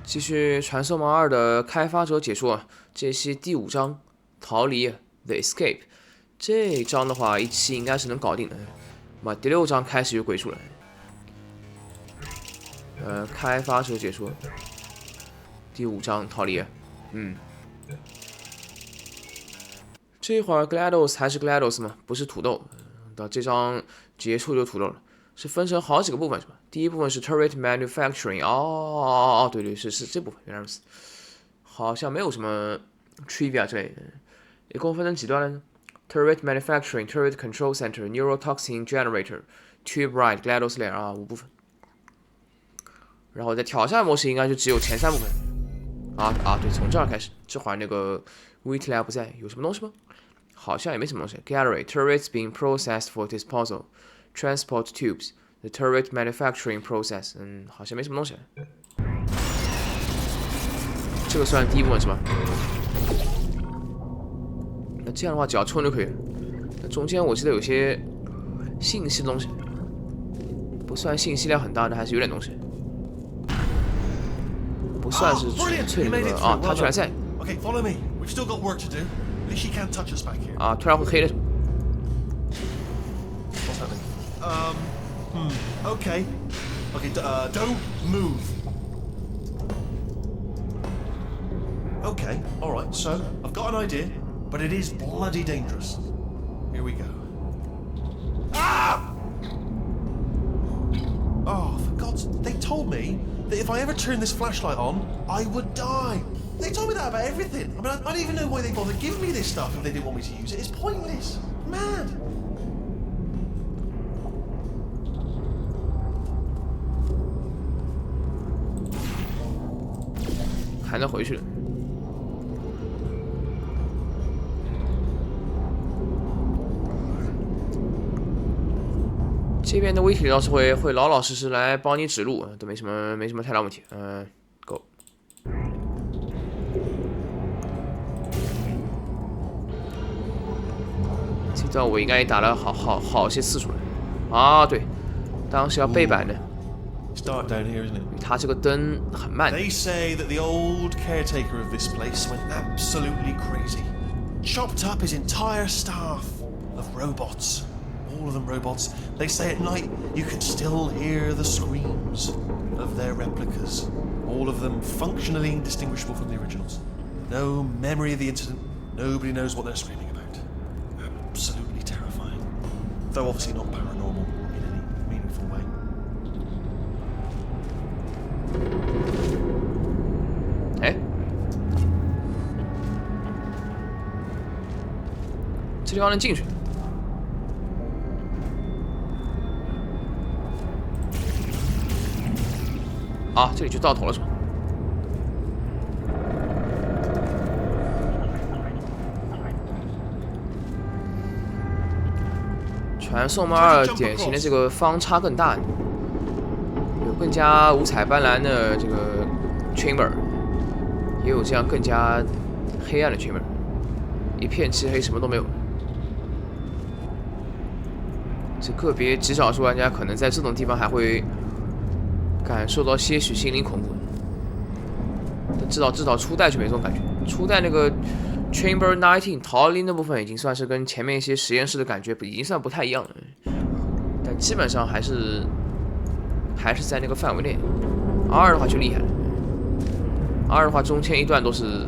继续传送门2的开发者解说，这期第5章逃离 The Escape。这一章的话，一期应该是能搞定的。那第6章开始有鬼畜了。开发者解说，第5章逃离。这会儿 GLaDOS 还是 GLaDOS 吗？不是土豆。到这章结束就土豆了。是分成好几个部分是吧？第一部分是 Turret Manufacturing， 对，是这部分，原来如此。好像没有什么 trivia 之类的。一共分成几段呢 ？Turret Manufacturing、Turret Control Center、Neurotoxin Generator、Tube Ride、GLaDOS Layer 5部分。然后在挑战模式应该就只有前3部分。对，从这儿开始。这会儿那个 Whitley 不在，有什么东西吗？好像也没什么东西。Gallery turrets being processed for disposal. Transport tubes, the turret manufacturing process， 好像没什么东西。这个算第一部分是吧？那这样的话只要冲就可以了。那中间我记得有些信息的东西，不算信息量很大，但还是有点东西。不算是纯粹的那个他居然在。Okay, follow me. We've still got work to do. At least she can't touch us back here. 突然会黑的。What's happening? Okay. Okay, don't move. Okay, alright, so I've got an idea, but it is bloody dangerous. Here we go. Ah! Oh, for God's... They told me that if I ever turn this flashlight on, I would die. They told me that about everything. I mean, I don't even know why they bothered giving me this stuff if they didn't want me to use it. It's pointless. Mad. 还能回去了。这边的威体倒是会老老实实来帮你指路，都没什么太大问题。Go。这段我应该也打了好些次数了。对，当时要背板的。It's dark down here, isn't it? 他这个灯很慢。 They say that the old caretaker of this place went absolutely crazy. Chopped up his entire staff of robots. All of them robots. They say at night you can still hear the screams of their replicas. All of them functionally indistinguishable from the originals. No memory of the incident. Nobody knows what they're screaming about. Absolutely terrifying. Though obviously not paranormal in any meaningful way. 这地方能进去。这里就到头了是吧？传送门2典型的这个方差更大，有更加五彩斑斓的这个 chamber， 也有这样更加黑暗的 chamber， 一片漆黑，什么都没有。这个别极少数玩家可能在这种地方还会感受到些许心灵恐怖，但至少初代就没这种感觉。初代那个 Chamber 19逃离那部分已经算是跟前面一些实验室的感觉已经算不太一样了，但基本上还是在那个范围内。R 的话就厉害了，R 的话中间一段都是，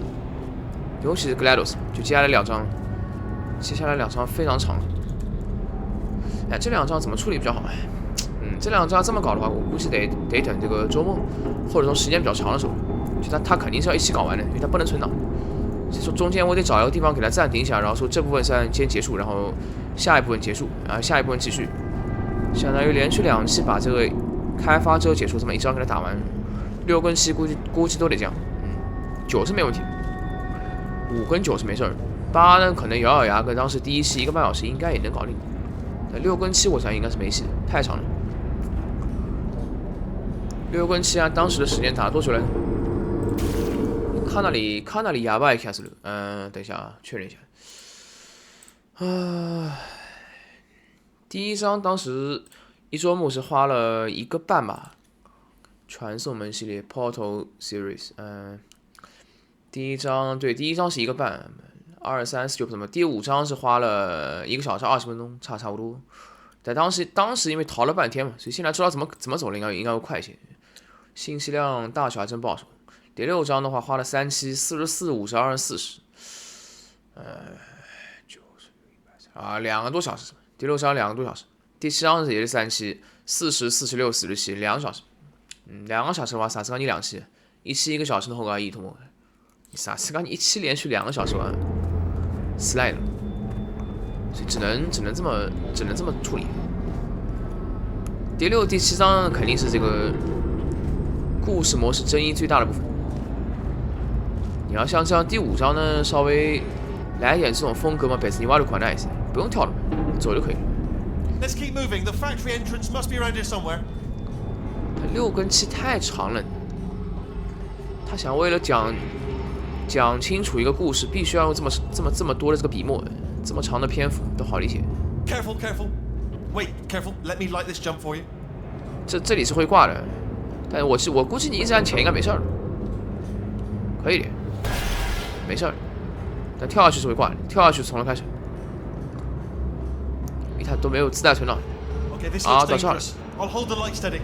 尤其是 GLaDOS， 就接下来2章非常长。这2章怎么处理比较好？这2章这么搞的话，我估计得等这个周末，或者说时间比较长的时候，就他肯定是要一起搞完的，因为他不能存档。所以说中间我得找一个地方给他暂停一下，然后说这部分先结束，然后下一部分结束，下一部分继续，相当于连续2期把这个开发者解说这么一章给他打完。6跟7估计都得这样，9是没问题，5跟9是没事儿，8呢可能咬牙跟当时第1期1个半小时应该也能搞定。6跟7我想应该是没戏的，太长了。6跟7当时的时间打多久来着？看那里哑巴开始了。等一下确认一下。第1章当时一周目是花了1个半吧，传送门系列 Part76，第一章对，第一章是1个半，2、3、4、9什么，第5章是花了1个小时20分钟，差不多。但当时因为逃了半天嘛，所以现在知道怎么走了，应该会快一些。信息量大小还真不好说。第6章的话花了3期，44、52、40，90、2个多小时。第6章2个多小时。第7章也是3期，40、46、47，2个小时。2个小时的话，啥时间你2期，1期1个小时的后个一通过。啥时间你1期连续2个小时完，slide 了，所以只能这么处理。第6、第7章肯定是这个故事模式争议最大的部分。你要像这样第5章呢，稍微来一点这种风格嘛，贝斯尼瓦就宽大一些，不用跳了，走就可以了。Let's keep moving. The factory entrance must be around here somewhere. 6跟7太长了，他想为了讲清楚一个故事，必须要用这么多的这个笔墨，这么长的篇幅都好理解。Careful, careful. Wait, careful. Let me light this jump for you. 这里是会挂的，但我估计你一直按前应该没事儿，可以的，没事儿。但跳下去是会挂的，跳下去从头开始。它都没有自带存档。Okay, this looks dangerous. I'll hold the light steady.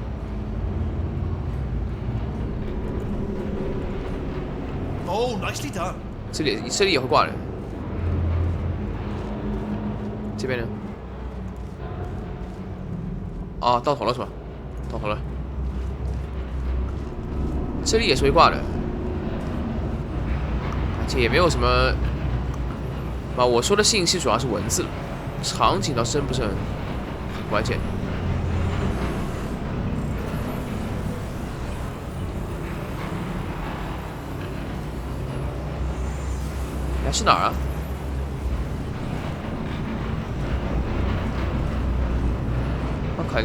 Oh, nicely done. 这里也会挂的。这边呢？啊，到头了是吧？到头了。这里也是会挂的，而且也没有什么。我说的信息主要是文字了。场景倒真不是很关键。是哪儿啊？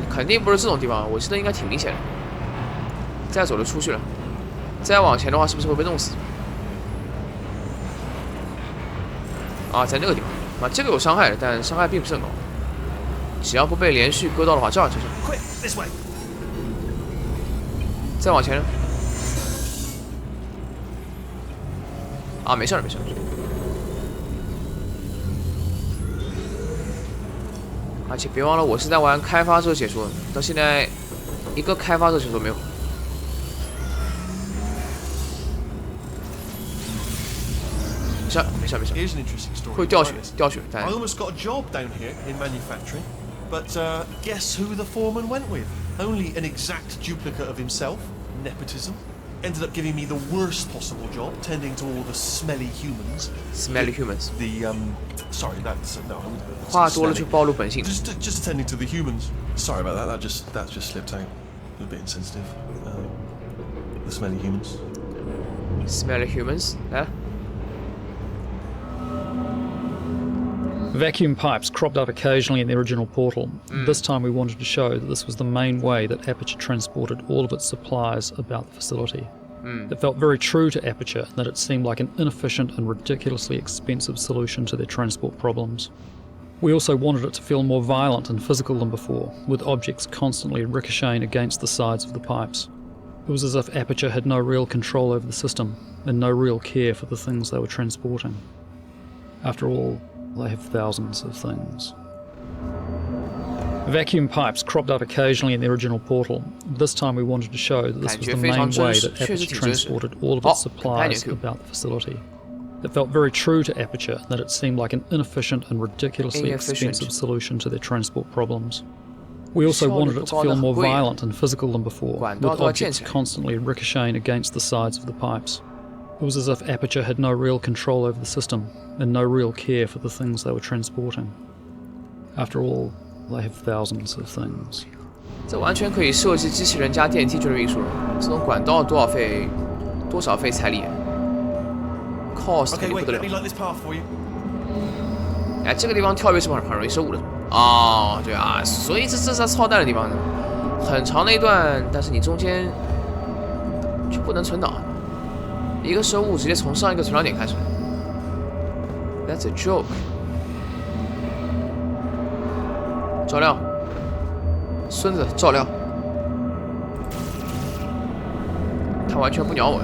肯定不是这种地方，我记得应该挺明显的。再走就出去了，再往前的话是不是会被弄死？啊，在那个地方。这个有伤害的，但伤害并不是很高。只要不被连续割到的话，这样就是。再往前呢？啊，没事了，没事了。而且别忘了，我是在玩开发者解说，到现在一个开发者解说没有。没事。 Here's an interesting story. 会掉血，但 I almost got a job down here in manufacturing, but guess who the foreman went with? Only an exact duplicate of himself. Nepotism. Ended up giving me the worst possible job, tending to all the smelly humans. Smelly humans. The sorry, that's no. 话多了就暴露本性。Just attending to the humans. Sorry about that. That just slipped out. A bit insensitive. The smelly humans. Smelly humans. 来。 Vacuum pipes cropped up occasionally in the original portal. This time we wanted to show that this was the main way that Aperture transported all of its supplies about the facility. It felt very true to Aperture that it seemed like an inefficient and ridiculously expensive solution to their transport problems. We also wanted it to feel more violent and physical than before, with objects constantly ricocheting against the sides of the pipes. It was as if Aperture had no real control over the system, and no real care for the things they were transporting. After all, they have thousands of things. Vacuum pipes cropped up occasionally in the original portal. This time we wanted to show that this was the main way that Aperture transported all of its supplies about the facility. It felt very true to Aperture that it seemed like an inefficient and ridiculously expensive solution to their transport problems. We also wanted it to feel more violent and physical than before, with objects constantly ricocheting against the sides of the pipes. It was as if Aperture had no real control over the system, and no real care for the things they were transporting. After all, they have thousands of things. 这完全可以设计机器人加电梯就能运输了。这种管道多少费财力 ？cost 肯定不得了。哎，这个地方跳跃是很容易失误的。哦，对啊，所以这是操蛋的地方呢。很长的一段，但是你中间就不能存档。 一个失误直接从上一个存档点开始 ，That's a joke。照亮，孙子照亮。他完全不鸟我。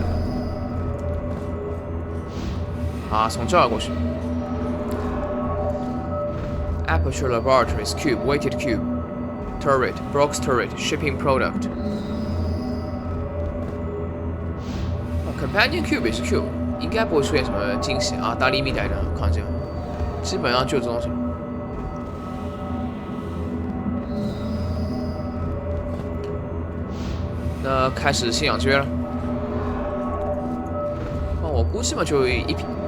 啊，从这儿过去。Aperture Laboratories Cube Weighted Cube Turret Brox Turret Shipping Product。Companion Cube 也是 Cube， 应该不会出现什么惊喜啊，大厘米带的抗击，基本上就这东西。那开始信仰之约了。我估计嘛，就一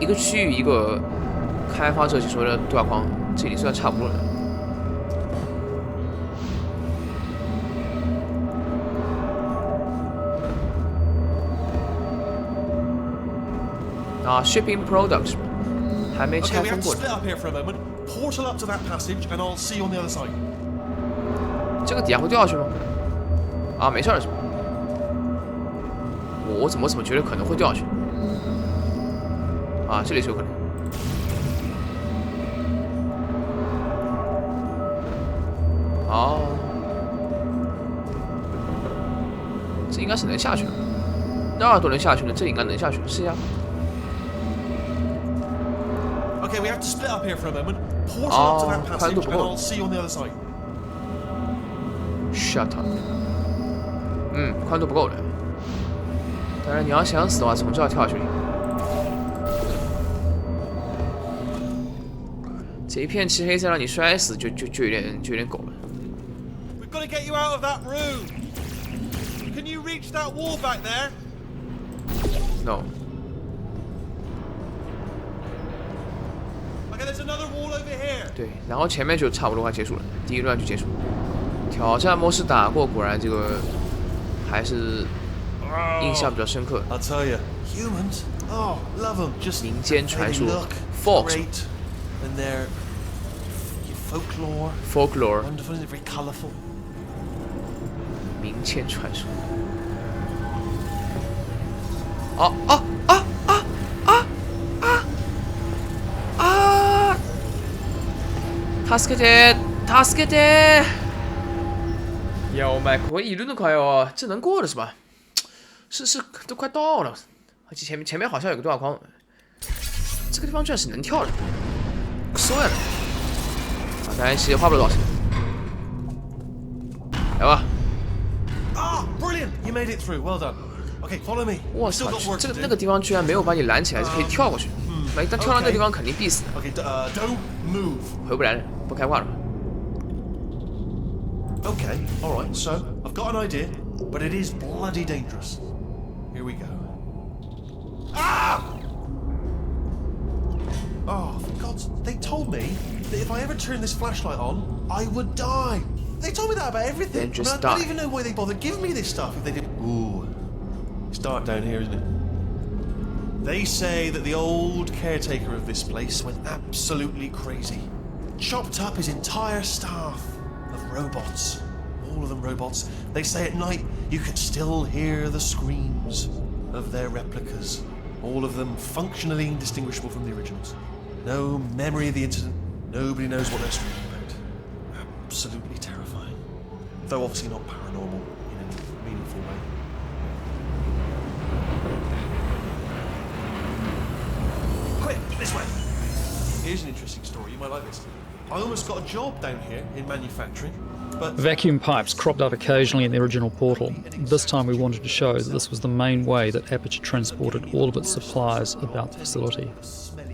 个区域一个开发者解说的对话框，这里算差不多了。啊 ，shipping product 是吧？还没拆分过。这个底下会掉下去吗？啊，没事儿是吧？我怎么觉得可能会掉下去？啊，这里是有可能。哦，这应该是能下去的。那儿都能下去了，这里应该能下去，试一下。Okay, we have to split up here for a moment. Portal up to that passage, and I'll see you on the other side. Shut up. 宽度不够的。当然，你要想死的话，从这儿跳下去。这一片漆黑，再让你摔死，就有点狗了。We've got to get you out of that room. Can you reach that wall back there? No. Okay, there's another wall over here. 对，然后前面就差不多快结束了，第一轮就结束了。挑战模式打过，果然这个还是印象比较深刻。I'll tell you, humans, oh, love them. Just 民间传说 ，folk, and their folklore, wonderful, very colourful. 民间传说。助けて！呀，我麦克，一轮都快哦，这能过了是吧？是，都快到了。而且前面好像有个对话框，这个地方居然是能跳的，帅了！啊，当然其实花不了多少钱。来吧。Ah, brilliant! You made it through. Well done. Okay, follow me. 我操，这个那个地方居然没有把你拦起来，是可以跳过去。一旦跳到那个地方，肯定必死。Okay, don't move. 回不来了，不开挂了。Okay, all right. So I've got an idea, but it is bloody dangerous. Here we go. Ah! Oh, for God's... They told me that if I ever turn this flashlight on, I would die. They told me that about everything. Then just I don't even know why they bothered giving me this stuff if they did. Ooh, it's dark down here, isn't it? They say that the old caretaker of this place went absolutely crazy. Chopped up his entire staff of robots. All of them robots. They say at night you could still hear the screams of their replicas. All of them functionally indistinguishable from the originals. No memory of the incident. Nobody knows what they're screaming about. Absolutely terrifying. Though obviously not paranormal in a meaningful way. Quick, this way. Here's an interesting story. You might like this. I almost got a job down here in manufacturing, but... Vacuum pipes cropped up occasionally in the original portal. This time we wanted to show that this was the main way that Aperture transported all of its supplies about the facility.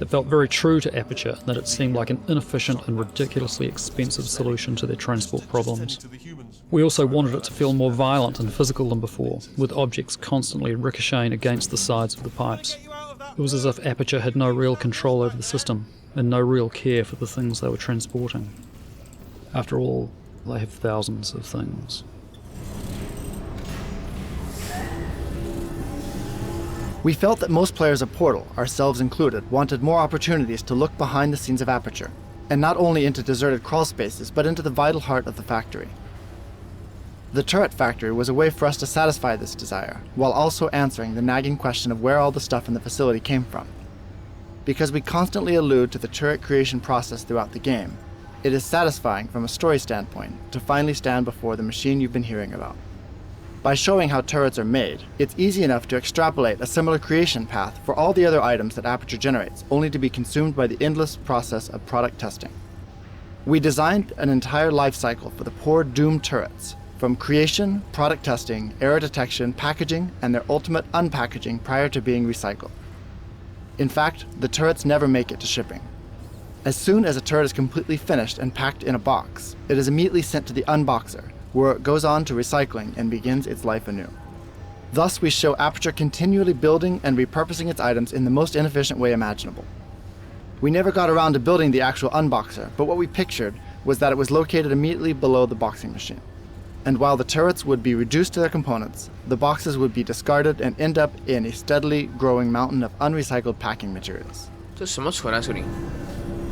It felt very true to Aperture that it seemed like an inefficient and ridiculously expensive solution to their transport problems. We also wanted it to feel more violent and physical than before, with objects constantly ricocheting against the sides of the pipes. It was as if Aperture had no real control over the system, and no real care for the things they were transporting. After all, they have thousands of things. We felt that most players of Portal, ourselves included, wanted more opportunities to look behind the scenes of Aperture, and not only into deserted crawl spaces, but into the vital heart of the factory. The turret factory was a way for us to satisfy this desire, while also answering the nagging question of where all the stuff in the facility came from. Because we constantly allude to the turret creation process throughout the game, it is satisfying from a story standpoint to finally stand before the machine you've been hearing about. By showing how turrets are made, it's easy enough to extrapolate a similar creation path for all the other items that Aperture generates, only to be consumed by the endless process of product testing. We designed an entire life cycle for the poor doomed turrets, from creation, product testing, error detection, packaging, and their ultimate unpackaging prior to being recycled. In fact, the turrets never make it to shipping. As soon as a turret is completely finished and packed in a box, it is immediately sent to the unboxer, where it goes on to recycling and begins its life anew. Thus, we show Aperture continually building and repurposing its items in the most inefficient way imaginable. We never got around to building the actual unboxer, but what we pictured was that it was located immediately below the boxing machine. And while the turrets would be reduced to their components, the boxes would be discarded and end up in a steadily growing mountain of unrecycled packing materials. 这什么扯淡设定？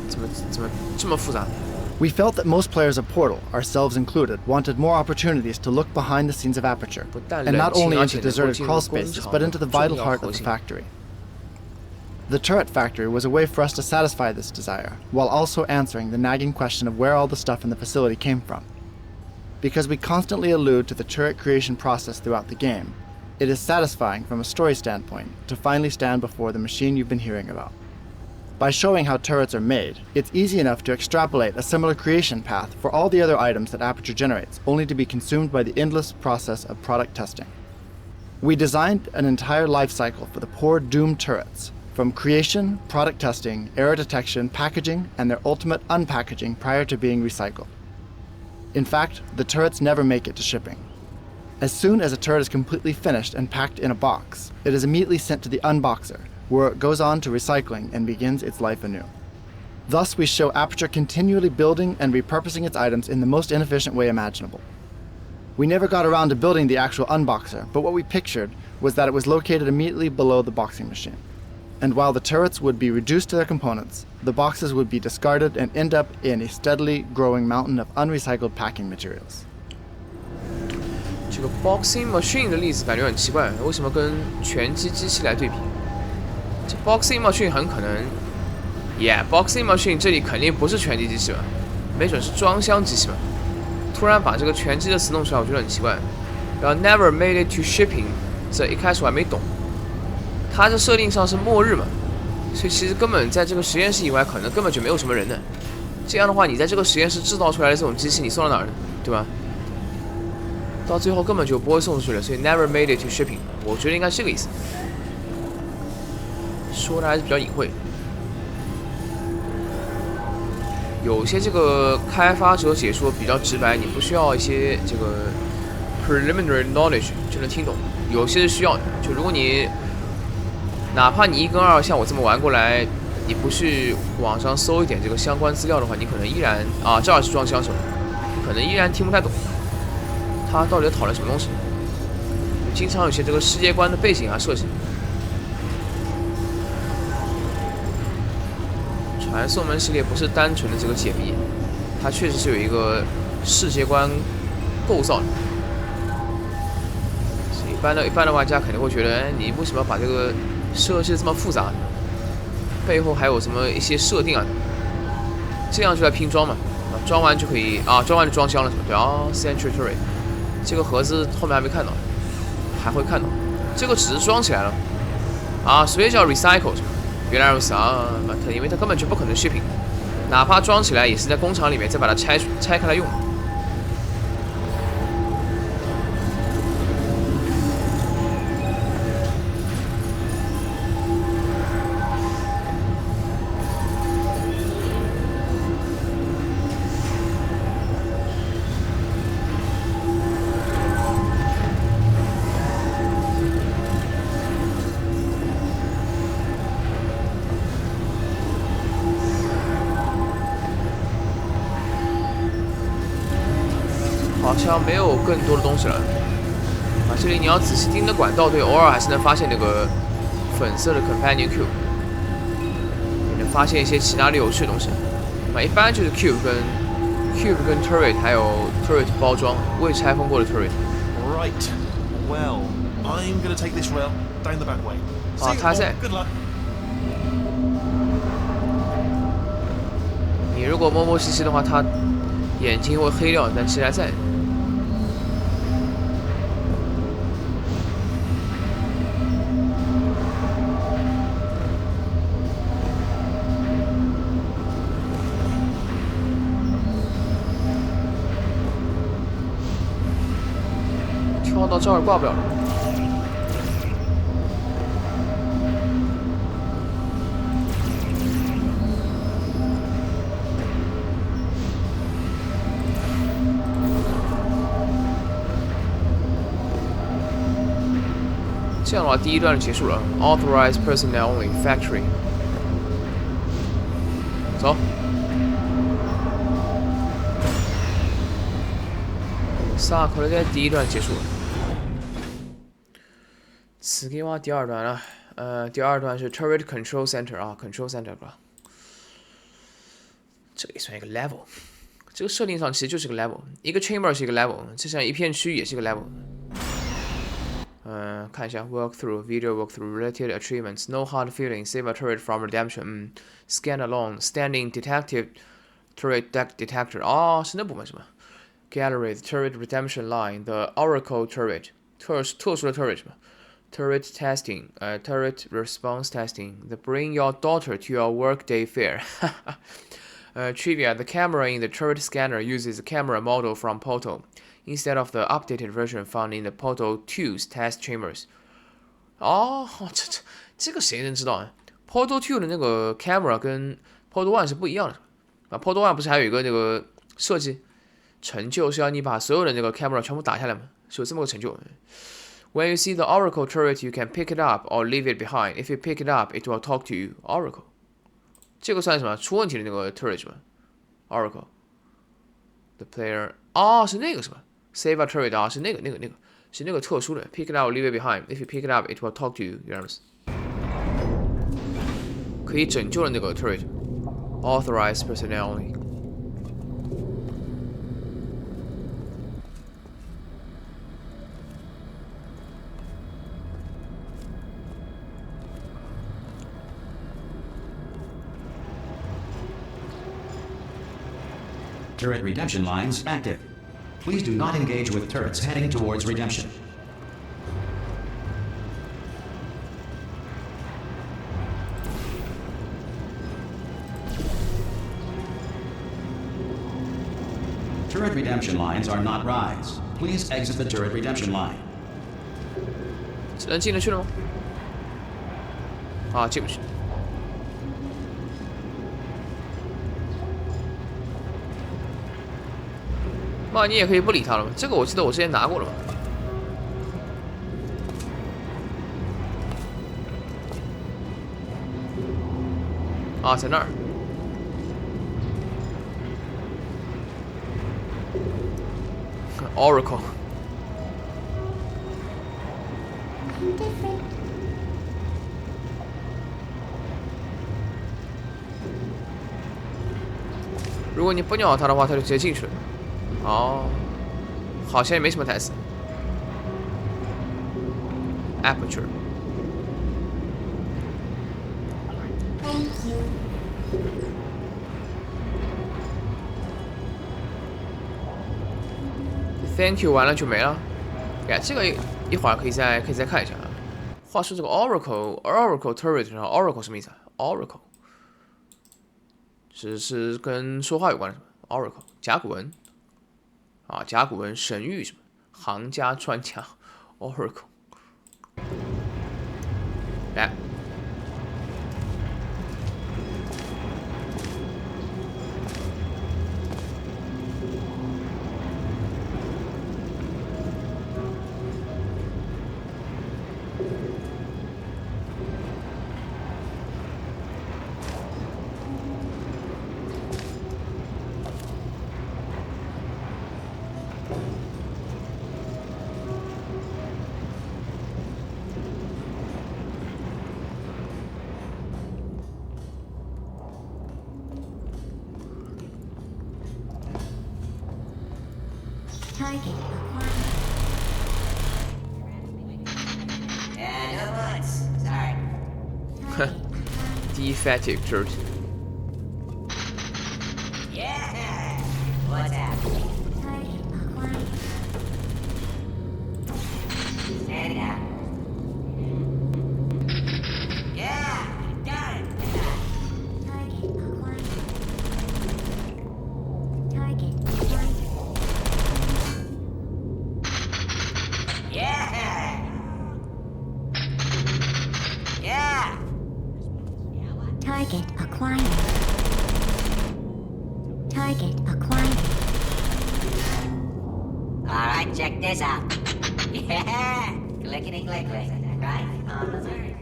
怎么这么复杂？ We felt that most players of Portal, ourselves included, wanted more opportunities to look behind the scenes of Aperture, and not only into deserted crawl spaces, but into the vital heart of the factory. The turret factory was a way for us to satisfy this desire, while also answering the nagging question of where all the stuff in the facility came from. Because we constantly allude to the turret creation process throughout the game, it is satisfying from a story standpoint to finally stand before the machine you've been hearing about. By showing how turrets are made, it's easy enough to extrapolate a similar creation path for all the other items that Aperture generates, only to be consumed by the endless process of product testing. We designed an entire life cycle for the poor doomed turrets, from creation, product testing, error detection, packaging, and their ultimate unpackaging prior to being recycled. In fact, the turrets never make it to shipping. As soon as a turret is completely finished and packed in a box, it is immediately sent to the unboxer, where it goes on to recycling and begins its life anew. Thus, we show Aperture continually building and repurposing its items in the most inefficient way imaginable. We never got around to building the actual unboxer, but what we pictured was that it was located immediately below the boxing machine. And while the turrets would be reduced to their components, the boxes would be discarded and end up in a steadily growing mountain of unrecycled packing materials. 这个 boxing machine 的例子感觉很奇怪，为什么跟拳击机器来对比？这 boxing machine 很可能 ，boxing machine 这里肯定不是拳击机器吧？没准是装箱机器吧？突然把这个拳击的词弄出来，我觉得很奇怪。然后 never made it to shipping， 这一开始我还没懂。它这设定上是末日嘛，所以其实根本在这个实验室以外，可能根本就没有什么人的。这样的话，你在这个实验室制造出来的这种机器，你送到哪儿呢？对吧？到最后根本就不会送出去了，所以 never made it to shipping， 我觉得应该是这个意思。说的还是比较隐晦，有些这个开发者解说比较直白，你不需要一些这个 preliminary knowledge 就能听懂。有些是需要的，就如果你哪怕你1跟2像我这么玩过来，你不去网上搜一点这个相关资料的话，你可能依然这儿是装箱手，你可能依然听不太懂他到底在讨论什么东西。经常有些这个世界观的背景设计。传送门系列不是单纯的这个解谜，它确实是有一个世界观构造的。一般的玩家肯定会觉得，你为什么要把这个设计这么复杂呢？背后还有什么一些设定啊？这样就来拼装嘛，装完就可以装完就装箱了，对Century Turret， 这个盒子后面还没看到，还会看到，这个只是装起来了所以叫 recycle。原来如此因为它根本就不可能 shipping， 哪怕装起来也是在工厂里面再把它拆开来用。好像没有更多的东西了这里你要仔细盯着管道，对，偶尔还是能发现那个粉色的 companion cube， 也能发现一些其他的有趣的东西一般就是 cube 跟 turret 还有 turret 包装未拆封过的 turret。 Right, well, I'm gonna take this rail down the back way. 他还在。 Good luck. 你如果摸摸西西的话，他眼睛会黑掉，但其实还在。招也挂不了了。这样的话，第一段就结束了。Authorized personnel only. Factory. 走。萨克雷的第一段结束了。次は第二段了。第二段是 Turret Control Center 啊 ，Control Center 吧。这个也算一个 level。这个设定上其实就是个 level， 一个 chamber 是一个 level， 就像一片区域也是一个 level。看一下 walkthrough video walkthrough related achievements no hard feelings save a turret from redemption scan alone standing detective turret detector 哦是那部分是吧 gallery the turret redemption line the oracle turret 特殊的 turret 是吧 turret testing turret response testing the bring your daughter to your workday fair trivia the camera in the turret scanner uses a camera model from Portal.Instead of the updated version found in the Portal 2's test chambers. 哦，这个谁能知道啊 ？Portal 2的那个 camera 跟 Portal 1是不一样的啊。Portal 1不是还有一个那个设计成就是要你把所有的那个 camera 全部打下来吗？是有这么个成就。When you see the Oracle turret, you can pick it up or leave it behind. If you pick it up, it will talk to you. Oracle. 这个算什么？出问题的那个 turret 是吧 ？Oracle. The player. 哦，是那个是吧？ Save a turret 啊，是那个，是那个特殊的。Pick it up, leave it behind. If you pick it up, it will talk to you. 原来是可以拯救的那个 turret. Authorized personnel only. Turret redemption lines active.Please do not engage with turrets heading towards redemption. Turret redemption lines are not rides. Please exit the turret redemption line. 这能进得去了吗？啊，进不去。那你也可以不理他了吗？这个我记得我之前拿过了吧？啊，在那儿。Oracle。如果你不鸟他的话，他就直接进去了。哦，好像也没什么台词。Aperture。Thank you 完了就没了。哎，这个一会儿可以再看一下啊。话说这个 Oracle turret 然后 Oracle 什么意思啊 ？Oracle 是跟说话有关的 Oracle 甲骨文。啊，甲骨文神谕什么？行家专家 Oracle。来。Defective Yeah! What's happening? Stand it out. Yeah! Got it! Yeah! Target acquired. Target acquired. Alright, check this out. Yeah! Clickety click click. Right on the third.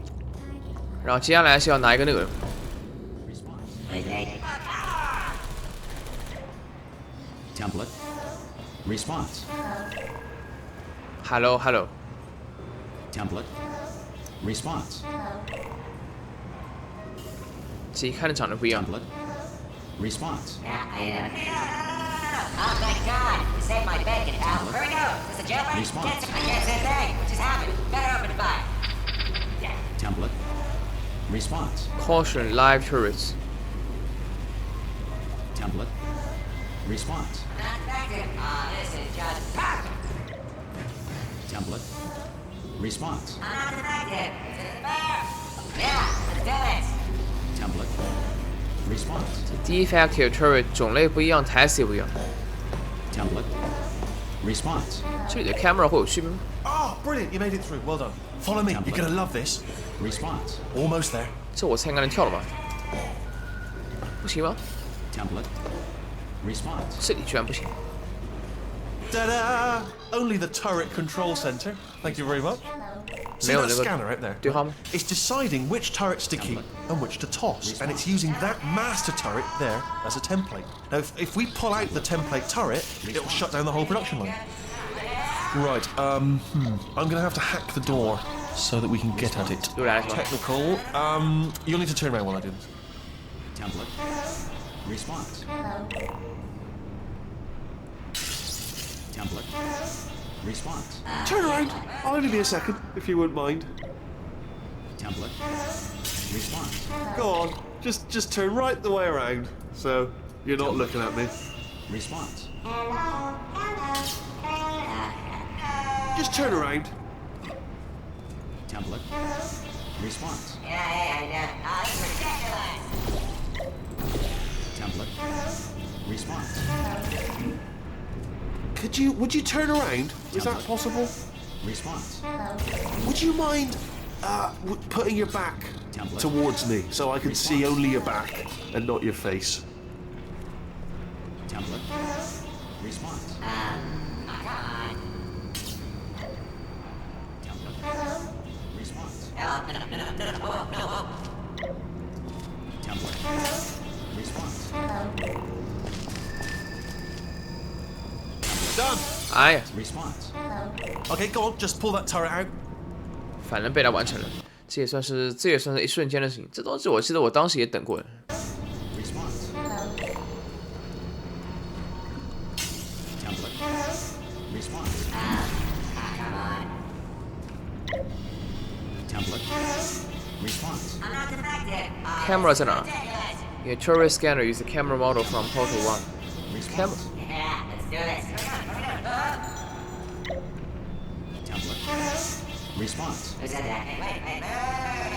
然后接下来是要拿一个那个 Wait, wait. Template. Response. hello hello， Template. Response. 这一看着长得不一样。 Template. Response. Yeah, oh, thank God! You saved my bacon, pal. Where we go? Is this a jailbreak? Response. I can't say a thing. What just happened? Better open the fire. Yeah. Template. Response. Caution live turrets。 Template. Response. Not effective. Oh, this is just perfect. Template. Response. I'm not effective. This is fair. Yeah, let's do it. Template. Response. defective turret 种类不一样，台词也不一样。 Template. Response. 这里的 camera 会有区别吗？ Oh, brilliant! You made it through. Well done. Follow me. You're gonna love this. Response. Almost there. 这我猜应该能跳了吧？不行吗？ Template. Response. 这里居然不行。 Ta-da! Only the turret control center. Thank you very much. See that scanner out there? 对号吗？ It's deciding which turrets to keep and which to toss, and it's using that master turret there as a template. Now, if we pull out the template turret, it'll shut down the whole production line. Right, I'm gonna have to hack the door so that we can get at it. 又来了是吧？ Technical, you'll need to turn around while I do this. Template. Response. Template. Response. Turn around! I'll only be a second, if you wouldn't mind. Template. Response. Go on, just turn right the way around, so you're not looking at me. Response. Just turn around. Template. Response. Yeah. Oh, this is ridiculous. Template. Response. Would you turn around? Is that possible? Response. Would you mind putting your back Template. towards me so I can see only your back and not your face? Template. Response. Come on. Template. Response. No. Template. Response. Done. 哎呀， Response. Okay, go on. Just pull that turret out. 反正被他完成了，这也算是一瞬间的事情。这东西我记得我当时也等过的。 Response. Template. Response. Come on. Template. Response. I'm not effective. Oh, Camera this is 在哪儿？ ridiculous. Your turret scanner is the camera model from Portal 1. Camera. Yeah, let's do this. Template. Response. Who said that? Wait.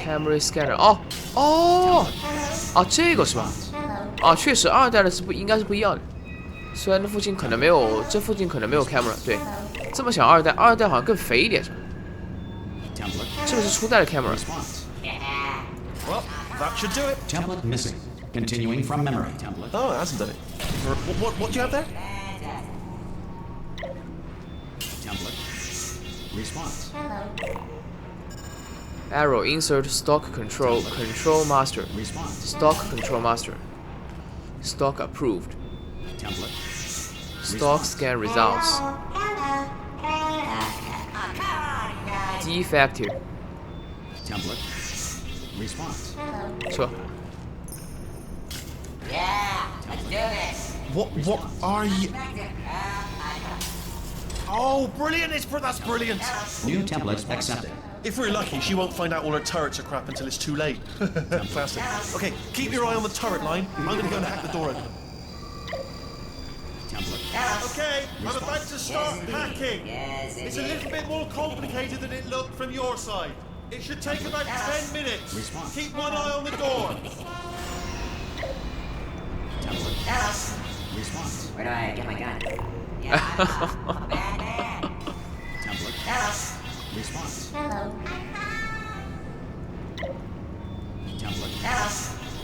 Camera scanner. 哦，这个是吧？啊，确实，二代的应该是不一样的。虽然这附近可能没有 camera， 对。这么想，二代好像更肥一点是吧？ Template. 这个是初代的 camera。 Response. Well, that should do it. Template missing. Continuing from memory. Template. Oh, it hasn't done it. What do you have there? Template. Response. Arrow insert stock control master. Response. Stock control master. Stock approved. Template. Stock scan results. Defective. Template. Response. 说 Yeah, let's do this. What are you? Oh, brilliant! That's brilliant. New templates accepted. If we're lucky, she won't find out all her turrets are crap until it's too late. Classic. Okay, keep your eye on the turret line. I'm gonna go and hack the door open. Template. Okay, I'm about to start hacking. Yes, It's a little bit more complicated than it looked from your side. It should take about 10 minutes. Response. Keep one eye on the door. Template. Response. Where do I get my gun? Yeah, I'm a bad man. Template. Response. Template.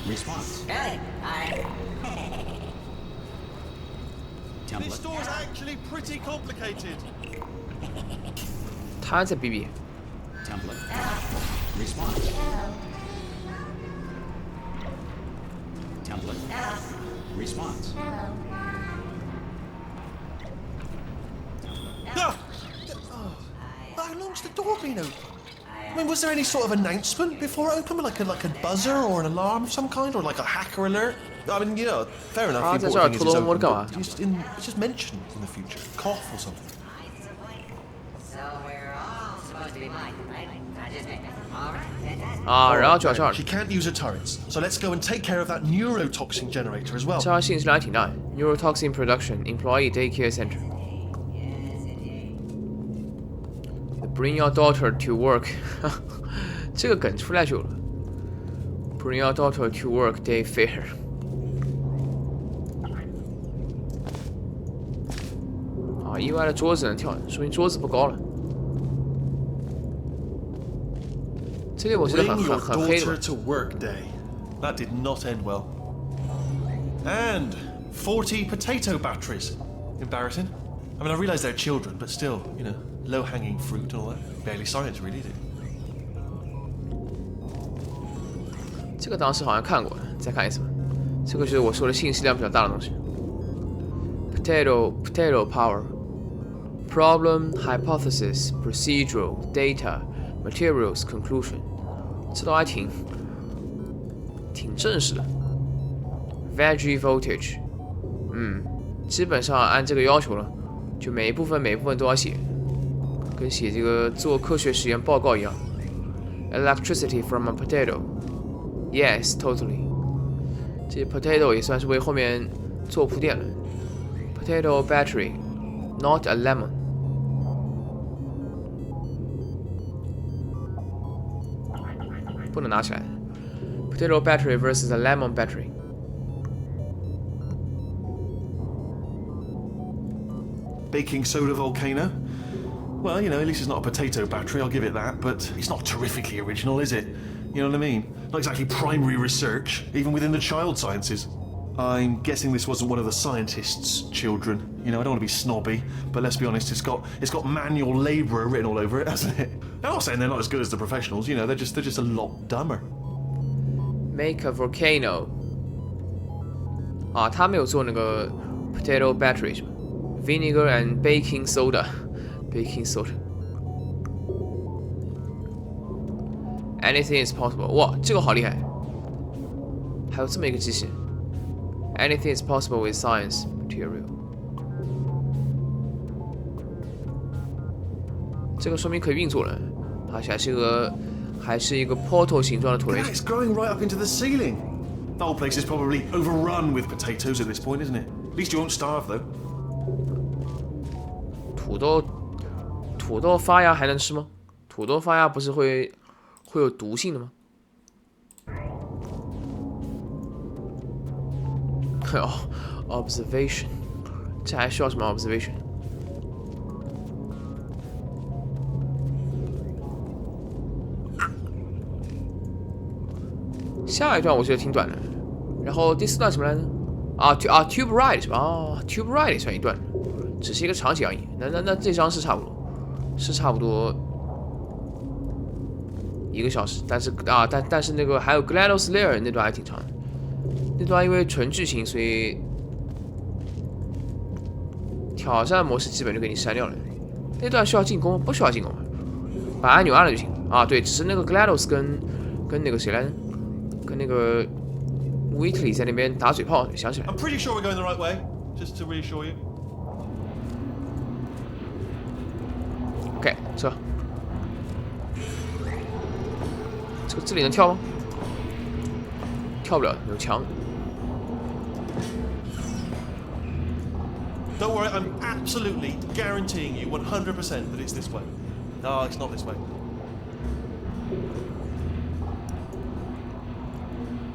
Response. Really? Alright. This Template. store's actually pretty complicated. 他在逼逼。 Template. Response. Template. Response. Ah! Oh. How long's the door been open? I mean, was there any sort of announcement before it opened, like a buzzer or an alarm of some kind, or like a hacker alert? I mean, fair enough. The important thing is it's open, but it's just mentioned in the future, cough or something. So we're all supposed to be blind, right? Not just me. Alright, fantastic. 啊，然后就到这儿 She can't use her turrets, so let's go and take care of that neurotoxin generator as well. 这条信息量还挺大的。Neurotoxin Production Employee Daycare Center。Bring your daughter to work 这个梗出来久了。Bring your daughter to work day fair。啊，意外的桌子能跳，说明桌子不高了。这里我觉得 Bring your 很黑的 daughter 吧。 to work day. That did not end well. And 40 potato batteries. Embarrassing. I mean, I realize they're children, but still, low-hanging fruit and all that. Barely science, really, is it? 这个当时好像看过，再看一次吧。这个就是我说的信息量比较大的东西。Potato power problem hypothesis procedural data materials conclusion， 这都还挺正式的。Veggie voltage， 基本上按这个要求了，就每一部分都要写，跟写这个做科学实验报告一样。Electricity from a potato。Yes, totally. 这 potato 也算是为后面做铺垫了。Potato battery, not a lemon. 不能拿起来。Potato battery versus a lemon battery. Baking soda volcano? Well, at least it's not a potato battery, I'll give it that, but it's not terrifically original, is it? You know what I mean? Not exactly primary research, even within the child sciences. I'm guessing this wasn't one of the scientists' children. I don't want to be snobby, but let's be honest, it's got manual labourer written all over it, hasn't it? I'm not saying they're not as good as the professionals, they're just a lot dumber. Make a volcano. 啊，他没有做那个 potato battery 是吧 ？Vinegar and baking soda. Baking soda. Anything is possible. 哇，这个好厉害！还有这么一个机器。Anything is possible with science material. 这个说明可以运作了，而且还是一个 portal 形状的土雷。It's growing right up into the ceiling. The whole place is probably overrun with potatoes at this point, isn't it? At least you won't starve, though. 土豆发芽还能吃吗？土豆发芽不是会有毒性的吗？哦 ，observation， 这还需要什么 observation？ 下一段我觉得挺短的，然后第4段什么来着？tube ride 是吧？tube ride 也算一段，只是一个场景而已。那这章是差不多1个小时，但是那个还有 GLaDOS Lair 那段还挺长的，那段因为纯剧情，所以挑战模式基本就给你删掉了。那段需要进攻，不需要进攻，把按钮按了就行啊。对，只是那个 GLaDOS 跟那个谁来着？跟那个 Wheatley 在那边打嘴炮，想起来。 I'm pretty sure we're going the right way, just to reassure you. OK， 撤。这里能跳吗？跳不了，有墙。 Don't worry, I'm absolutely guaranteeing you 100% that it's this way. No, it's not this way.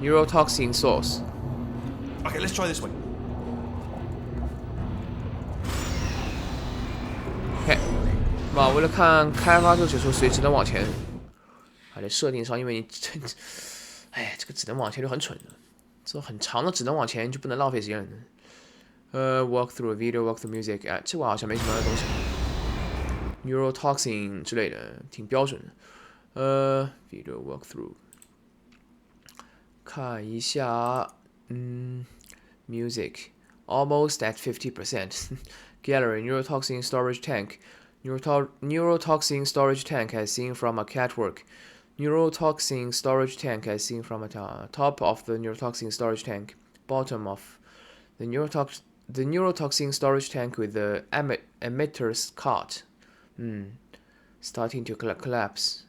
Neurotoxin source. Okay, let's try this way. OK， 那为了看开发者解说，所以只能往前。还得设定上，因为你哎，这个只能往前就很蠢了，这种很长的只能往前就不能浪费时间了。walk through video, walk through music， 哎，这块好像没什么东西。neurotoxin 之类的，挺标准的。video walk through， 看一下，music almost at 50%。gallery neurotoxin storage tank. Neurotoxin storage tank as seen from a catwalk. Neurotoxin storage tank as seen from a top of the neurotoxin storage tank. Bottom of the neurotoxin storage tank with the emitter's cart. Starting to collapse.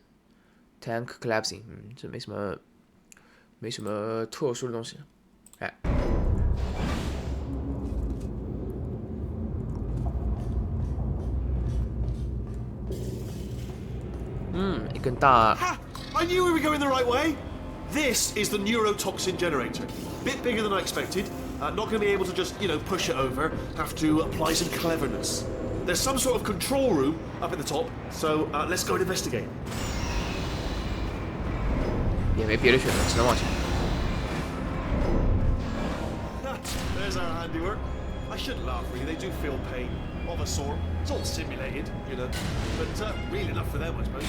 Tank collapsing. 这没什么特殊的东西。哎。一根大。 Ha! I knew we were going the right way. This is the neurotoxin generator. Bit bigger than I expected. Not going to be able to just, push it over. Have to apply some cleverness. There's some sort of control room up at the top, so let's go and investigate. 也没别的选择，只能往前。There's our handiwork. I shouldn't laugh, really. They do feel pain of a sort. It's all simulated, but real enough for them, I suppose.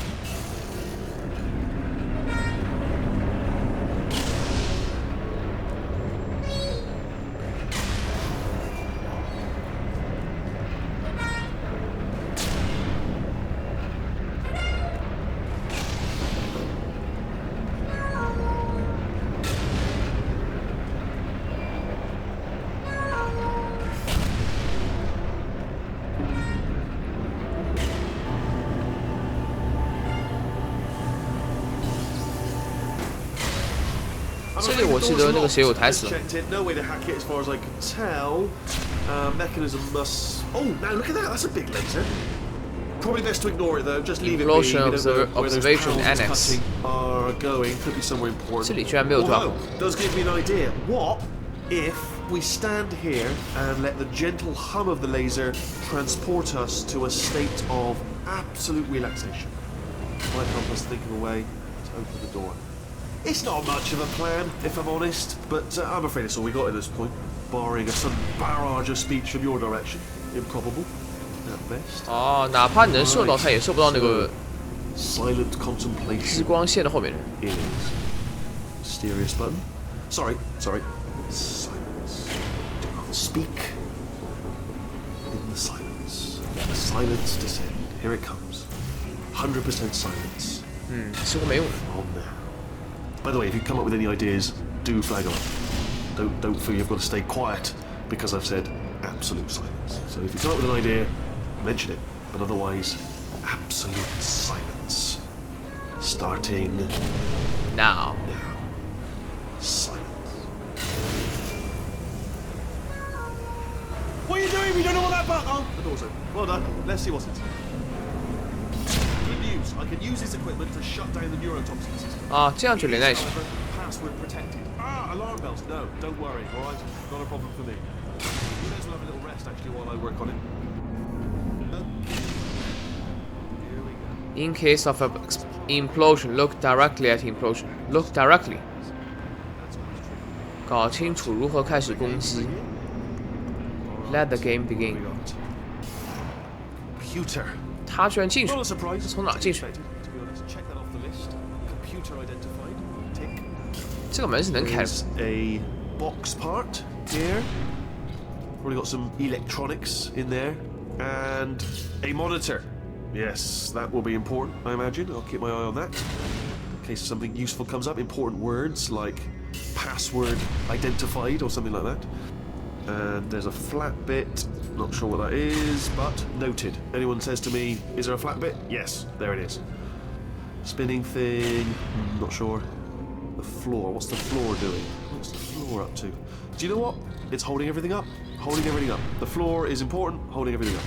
这里我记得那个谁有台词。 No way to hack it, as far as I can tell. Mechanism must. Oh, now look at that. That's a big laser. Probably best to ignore it though. Just leave it be. Observation annex. Are going. Could be somewhere important. 这里居然没有抓。 Does give me an idea. What if we stand here and let the gentle hum of the laser transport us to a state of absolute relaxation? Might help us think of a way to open the door. It's not much of a plan, if I'm honest, but I'm afraid it's all we got at this point, barring a sudden barrage of speech from your direction. Improbable, at best. 哦，哪怕你能射到它，也射不到那个 silent contemplation 激光线的后面的。 is mysterious button. Sorry. Silence. Do not speak in the silence. Let the silence descend. Here it comes. 100% silence. 似乎没用。 On there. By the way, if you come up with any ideas, do flag them up. Don't feel you've got to stay quiet because I've said absolute silence. So if you come up with an idea, mention it. But otherwise, absolute silence. Starting now. Silence. What are you doing? We don't know what that button. Oh, the door's open. Well done. Let's see what's inside. Good news. I can use this equipment to shut down the neurotoxin system. 啊，这样就连在一起。 Password protected. Alarm bells. No, don't worry. All right, not a problem for me. You guys will have a little rest actually while I work on it. Here we go. In case of an implosion, look directly at implosion. Look directly. 搞清楚如何开始攻击。Let the game begin. Computer. 他居然进去 Not a surprise. 从哪进去？ To be honest, check that off the list. Computer identified. Tick. 这个门是能开的。 There's a box part here. Probably got some electronics in there. And a monitor. Yes, that will be important, I imagine. I'll keep my eye on that. In case something useful comes up. Important words like password identified or something like that. And there's a flat bit. Not sure what that is, but noted. Anyone says to me, is there a flat bit? Yes, there it is. Spinning thing. Not sure. The floor. What's the floor doing? What's the floor up to? Do you know what? It's holding everything up. Holding everything up. The floor is important. Holding everything up.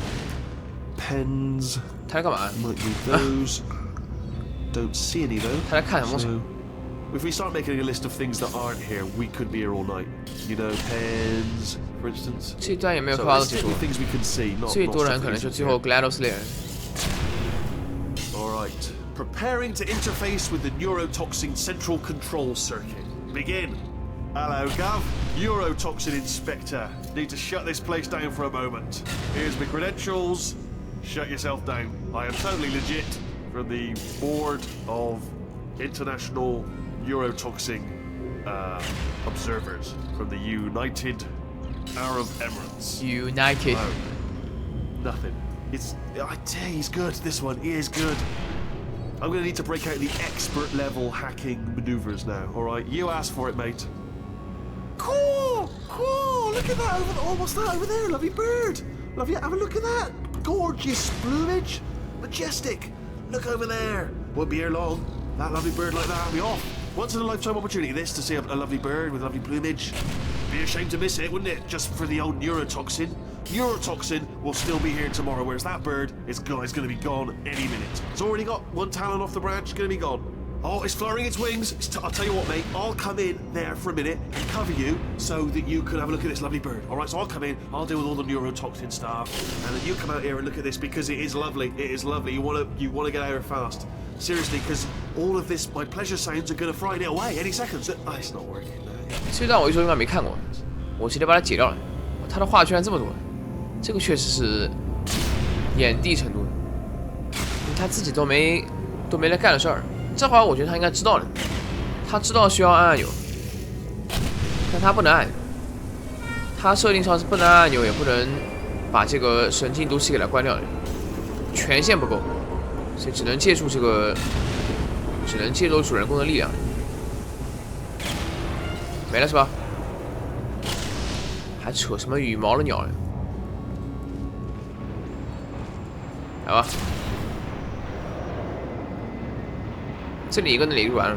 Pens. 他在干嘛？ Might need those. Don't see any though. 他在看什么东西？ So, if we start making a list of things that aren't here, we could be here all night. Pens, for instance. 这段也没有 So 快到 let's 结 stick 束 with，things we can see, not 最多 not 人 stuff 可能 that 就 isn't 最后 here. GLaDOS 猎人。 All right, Preparing to interface with the neurotoxin central control circuit. Begin. Hello, Gov. Neurotoxin Inspector. Need to shut this place down for a moment. Here's my credentials. Shut yourself down. I am totally legit from the Board of International Neurotoxin Observers from the United Arab Emirates. United. Oh, nothing. I tell you, he's good. This one, he is good. I'm gonna need to break out the expert level hacking maneuvers now. All right, you asked for it, mate. Cool, cool. Look at that over there. Oh, what's that over there? Lovely bird. Lovely. Have a look at that. Gorgeous plumage. Majestic. Look over there. Won't be here long. That lovely bird like that will be off. Once in a lifetime opportunity, this, to see a lovely bird with lovely plumage. Be a shame to miss it, wouldn't it? Just for the old neurotoxin. Neurotoxin will still be here tomorrow, whereas that bird is going to be gone any minute. It's already got one talon off the branch, going to be gone. Oh, it's fluttering its wings. I'll tell you what, mate. I'll come in there for a minute and cover you so that you can have a look at this lovely bird. All right, so I'll come in. I'll deal with all the neurotoxin stuff, and then you come out here and look at this because it is lovely. It is lovely. You want to get out here fast. Seriously, because all of this, my pleasure sounds are going to frighten it away any second. So, it's not working. 这段我一说应该没看过，我直接把它解掉了。他的话居然这么多，这个确实是眼地程度，他自己都没来干的事儿。这会儿我觉得他应该知道了，他知道需要按按钮，但他不能按。他设定上是不能按按钮，也不能把这个神经毒气给它关掉的，权限不够，所以只能借助主人公的力量。没了是吧？还扯什么羽毛的鸟呀？来吧。这里一个，那里一个完了。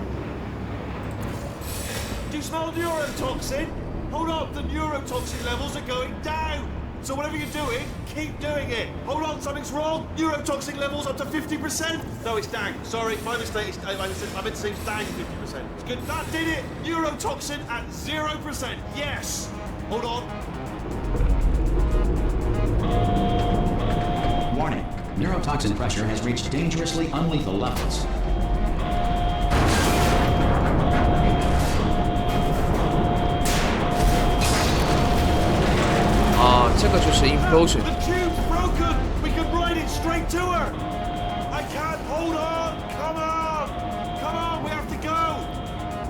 Do you smell neurotoxin? Hold up, the neurotoxin levels are going down. So whatever you're doing, keep doing it. Hold on, something's wrong. Neurotoxin levels up to 50%. No, it's down. Sorry, my mistake. I meant to say it's down 50%. It's good. That did it. Neurotoxin at 0%. Yes. Hold on. Warning. Neurotoxin pressure has reached dangerously unlethal levels. 这个就是 implosion。 The tube's broken. We can ride it straight to her. I can't. Hold on. Come on. Come on. We have to go.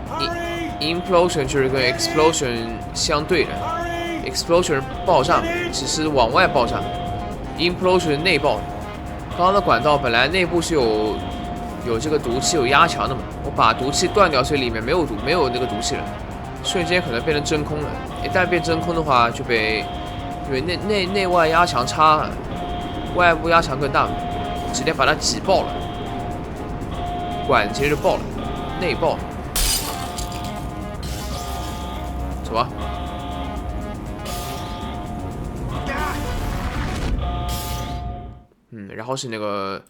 Hurry. Implosion 就是跟 explosion 相对的。Hurry. Explosion 爆炸，只是往外爆炸。Implosion 内爆。刚刚的管道本来内部是有这个毒气有压强的嘛，我把毒气断掉，所以里面没有那个毒气了，瞬间可能变成真空了。一旦变真空的话，就被因为内外压强差，外部压强更大，直接把它挤爆了，管直接就爆了，内爆了。走吧。然后是那个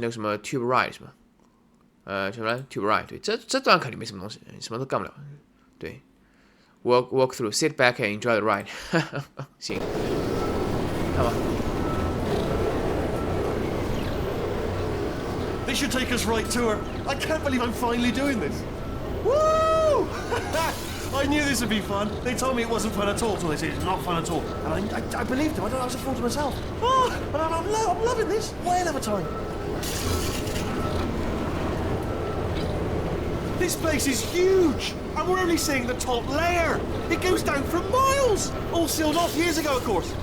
什么 tube ride 是吧？什么 tube ride？ 对，这段肯定没什么东西，什么都干不了。对。Walk through, sit back and enjoy the ride 。行，看吧。They should take us right to her. I can't believe I'm finally doing this. Woo! I knew this would be fun. They told me it wasn't fun at all. So they said it's not fun at all. And I believed them. I was a fool to myself. Oh, and I'm loving this. Whale of a time. This place is huge, and we're only seeing the top layer. It goes down for miles. All sealed off years ago, of course.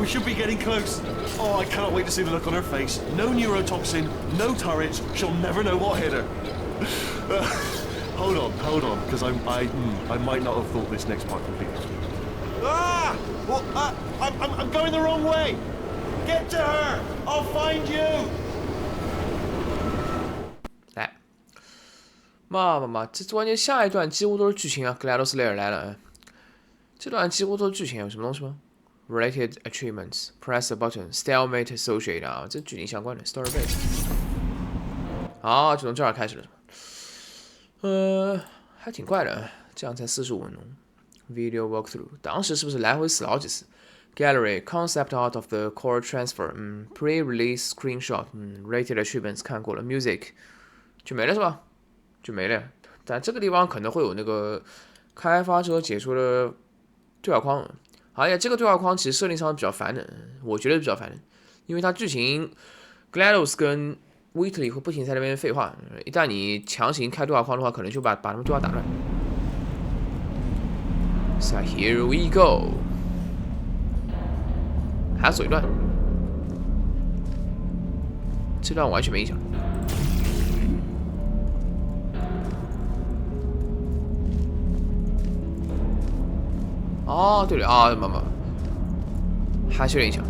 We should be getting close. Oh, I cannot wait to see the look on her face. No neurotoxin, no turrets. She'll never know what hit her. Hold on, because I might not have thought this next part completely. Ah! Well, I'm going the wrong way. Get to her. I'll find you. 来，这完全下一段几乎都是剧情啊 ！GLaDOS Layer 来了，这段几乎都是剧情，有什么东西吗 ？Related achievements, press a button, stalemate associate 啊，这剧情相关的 story base。好，就从这儿开始了。还挺快的，这样才45分钟。Video walkthrough， 当时是不是来回死了好几次？ Gallery concept art of the core transfer， pre-release screenshot， rated achievements 看过了 ，music 就没了是吧？就没了。但这个地方可能会有那个开发者解说的对话框，而且这个对话框其实设定上比较烦的，我觉得比较烦的，因为它剧情 GLaDOS 跟 Wheatley 会不停在那边废话，一旦你强行开对话框的话，可能就把他们对话打乱。So here we go。还要走一段，这段完全没印象。哦，对了啊，还是有点印象。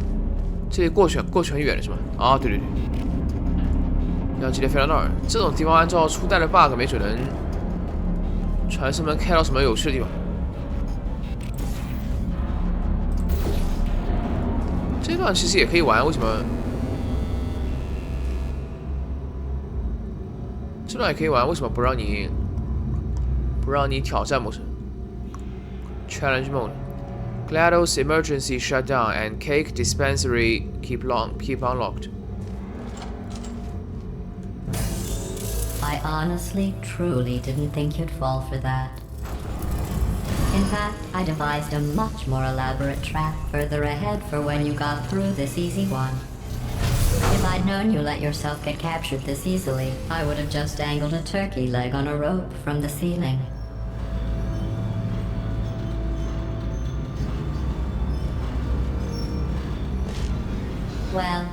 这过去很远了是吧？啊，对，要记得飞到那儿。这种地方按照初代的 bug， 没准能传送门开到什么有趣的地方。这段其实也可以玩，为什么？这段也可以玩，为什么不让你挑战模式 ？Challenge mode. GLaDOS emergency shutdown and cake dispensary keep unlocked. I honestly, truly didn't think you'd fall for that. In fact, I devised a much more elaborate trap further ahead for when you got through this easy one. If I'd known you let yourself get captured this easily, I would have just dangled a turkey leg on a rope from the ceiling. Well,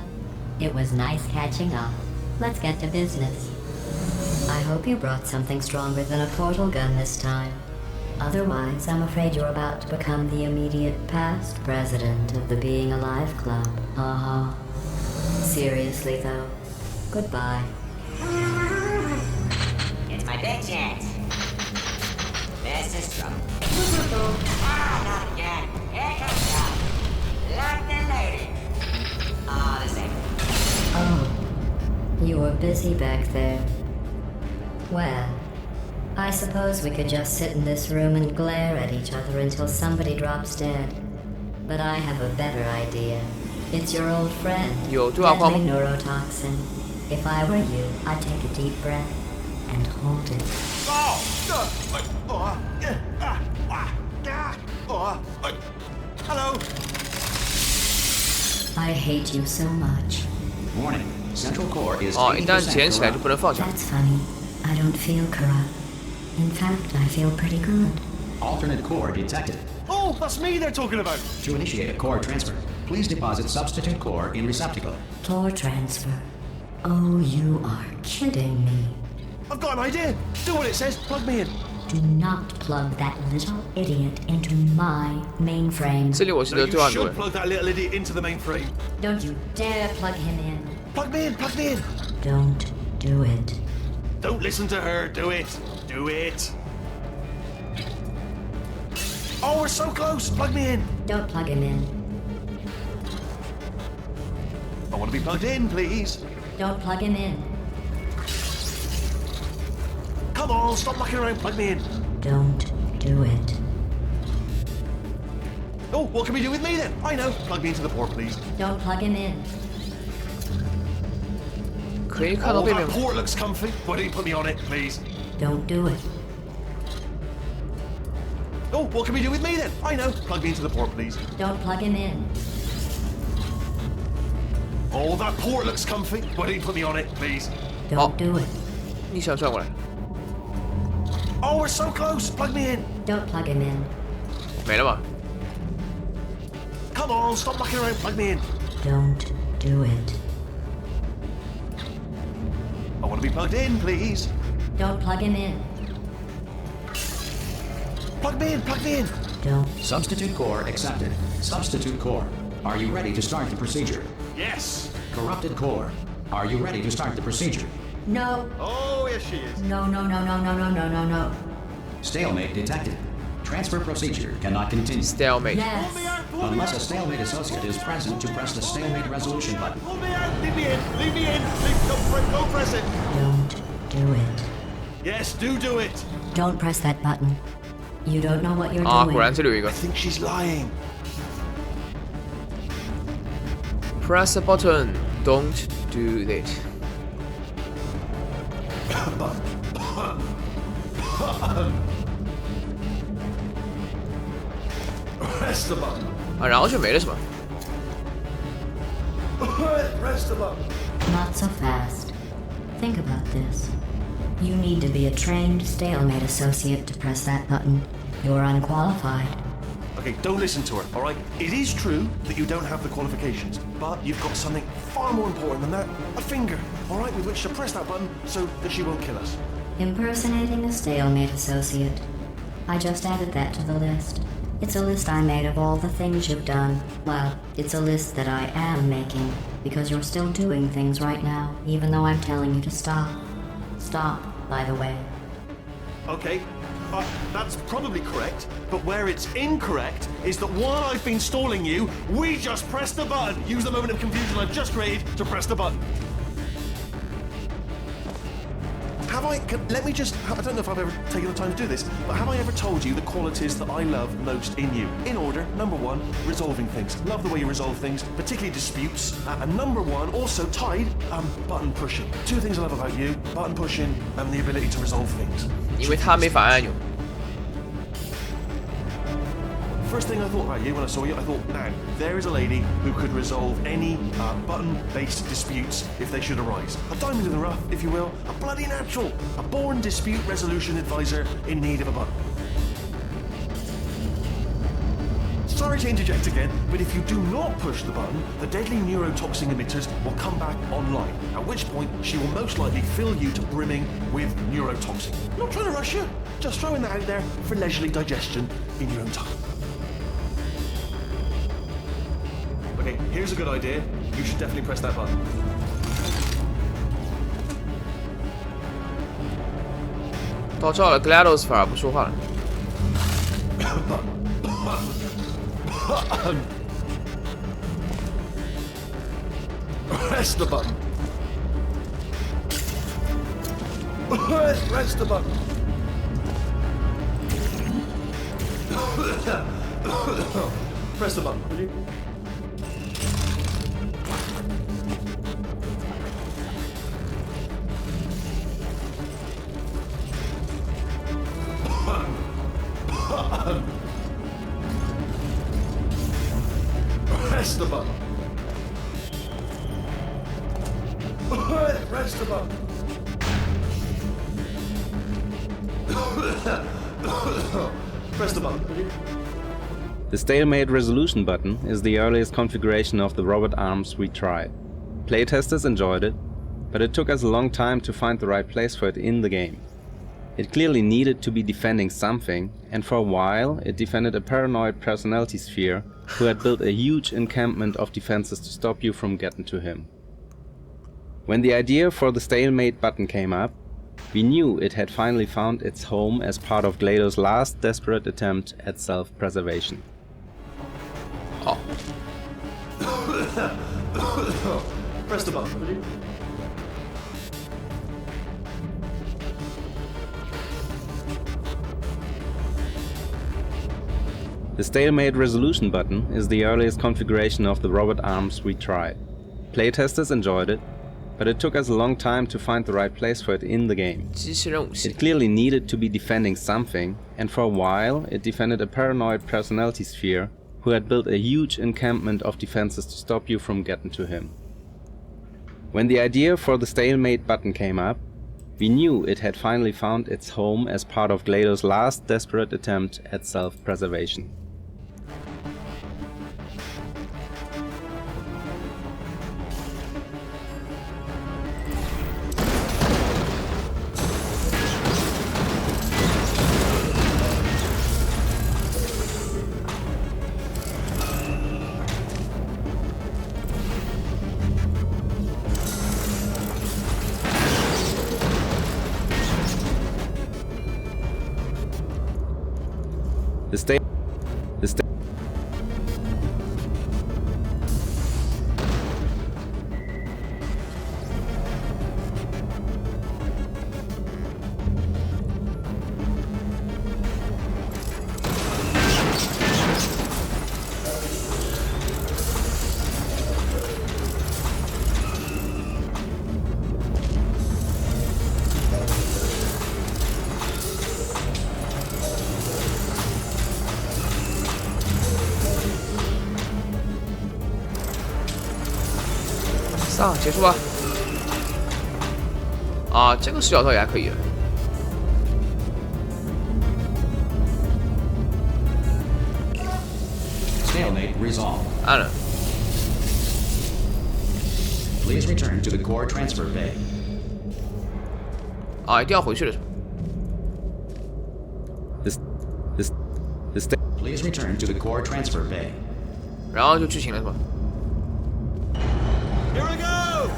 it was nice catching up. Let's get to business. I hope you brought something stronger than a portal gun this time. Otherwise, I'm afraid you're about to become the immediate past president of the Being Alive Club. Seriously, though, goodbye. It's my big chance. This is trouble. Not again. Here comes trouble. Locked and loaded. The same. Oh, you were busy back there. Well, I suppose we could just sit in this room and glare at each other until somebody drops dead. But I have a better idea. It's your old friend, deadly neurotoxin. If I were you, I'd take a deep breath and hold it. Hello. I hate you so much. Warning. Central core is 一旦捡起来就不能放下。 That's funny. I don't feel corrupt. In fact, I feel pretty good. Alternate core detected. Oh, that's me they're talking about. To initiate a core transfer, please deposit substitute core in receptacle. Core transfer. Oh, you are kidding me. I've got an idea. Do what it says. Plug me in. Do not plug that little idiot into my mainframe. 这里我记 No, 得 you 对话 should 对。 plug that little idiot into the mainframe. Don't you dare plug him in. Plug me in. Plug me in. Don't do it. Don't listen to her. Do it. Do it. Oh, we're so close. Plug me in. Don't plug him in. I want to be plugged in, please. Don't plug him in. Come on, stop mucking around. Plug me in. Don't do it. Oh, what can we do with me then? I know. Plug me into the port, please. Don't plug him in. 可以看到 Oh, 背面 that 吗？ port looks comfy. Why don't you put me on it, please? Don't do it. Oh, what can we do with me then? I know. Plug me into the port, please. Don't plug him in. Oh, that port looks comfy. Why don't you put me on it, please? Don't do it. 逆向转过来， Oh, we're so close. Plug me in. Don't plug him in. 没了吧？ Come on, stop mucking around. Plug me in. Don't do it. I want to be plugged in, please. Don't plug him in. Plug me in. Plug me in. Don't. Substitute core accepted. Substitute core. Are you ready to start the procedure? Yes. Corrupted core. Are you ready to start the procedure? No. Oh, yes, she is. No, no, no, no, no, no, no, no, no. Stalemate detected. Transfer procedure cannot continue. Stalemate。 Yes. Pull me out. Pull me Unless a out. stalemate associate is present to press the stalemate resolution button. Pull me out. Leave me in. Leave me in. Don't press it. Don't do it. Yes, do it. Don't press that button. You don't know what you're 啊， doing. 果然这里有一个 I。think she's lying. Press the button. Don't do that. Press the button. 啊，然后就没了是吧？ Press the button. Not so fast. Think about this. You need to be a trained stalemate associate to press that button. You're unqualified. Okay, don't listen to her, alright? It is true that you don't have the qualifications, but you've got something far more important than that. A finger, alright, with which to press that button so that she won't kill us. Impersonating a stalemate associate. I just added that to the list. It's a list I made of all the things you've done. Well, it's a list that I am making, because you're still doing things right now, even though I'm telling you to stop. Stop, by the way. Okay, that's probably correct, but where it's incorrect is that while I've been stalling you, we just pressed the button. Use the moment of confusion I've just created to press the button. Let me just, I don't know if I've ever taken the time to do this, but have I ever told you the qualities that I love most in you? In order, number one, resolving things. Love the way you resolve things, particularly disputes. And number one, also tied, button pushing. Two things I love about you, button pushing and the ability to resolve things. 因为他没法按钮。 First thing I thought about you when I saw you, I thought, now, there is a lady who could resolve any button-based disputes if they should arise. A diamond in the rough, if you will, a bloody natural, a born dispute resolution advisor in need of a button. Sorry to interject again, but if you do not push the button, the deadly neurotoxin emitters will come back online, at which point she will most likely fill you to brimming with neurotoxin. Not trying to rush you, just throwing that out there for leisurely digestion in your own time. Okay, here's a good idea. You should definitely press that button. Press the button. Press the button. Press the button, will you? Press the button. Press the button. Press the button, will you? The stalemate resolution button is the earliest configuration of the robot arms we tried. Playtesters enjoyed it, but it took us a long time to find the right place for it in the game. It clearly needed to be defending something, and for a while it defended a paranoid personality sphere who had built a huge encampment of defenses to stop you from getting to him. When the idea for the stalemate button came up, we knew it had finally found its home as part of GLaDOS' last desperate attempt at self-preservation. Oh. Press the button, will you? The stalemate resolution button is the earliest configuration of the robot arms we tried. Playtesters enjoyed it, but it took us a long time to find the right place for it in the game. It clearly needed to be defending something, and for a while it defended a paranoid personality sphere who had built a huge encampment of defenses to stop you from getting to him. When the idea for the stalemate button came up, we knew it had finally found its home as part of GLaDOS' last desperate attempt at self-preservation. 上结束吧。啊，这个视角倒也还可以。Stalemate resolved. 按了。 Please return to the core transfer bay. 啊，一定要回去了是吧？ Please return to the core transfer bay. 然后就剧情了是吧？ Here we go!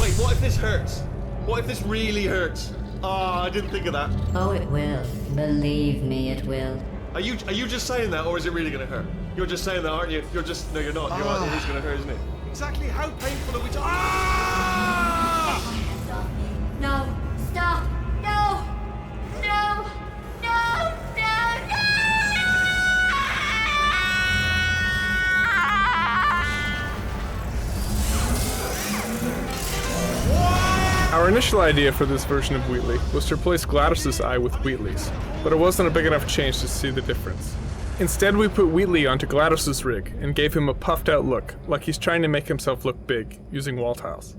Wait, what if this hurts? What if this really hurts? Ah, I didn't think of that. Oh, it will. Believe me, it will. Are you just saying that, or is it really going to hurt? You're just saying that, aren't you? You're just no, you're not. You're right. It is going to hurt, isn't it? Exactly how painful are we? Ah! No, stop! No! No! No! No! Our initial idea for this version of Wheatley was to replace Gladys's eye with Wheatley's, but it wasn't a big enough change to see the difference. Instead, we put Wheatley onto Gladys's rig and gave him a puffed out look, like he's trying to make himself look big, using wall tiles.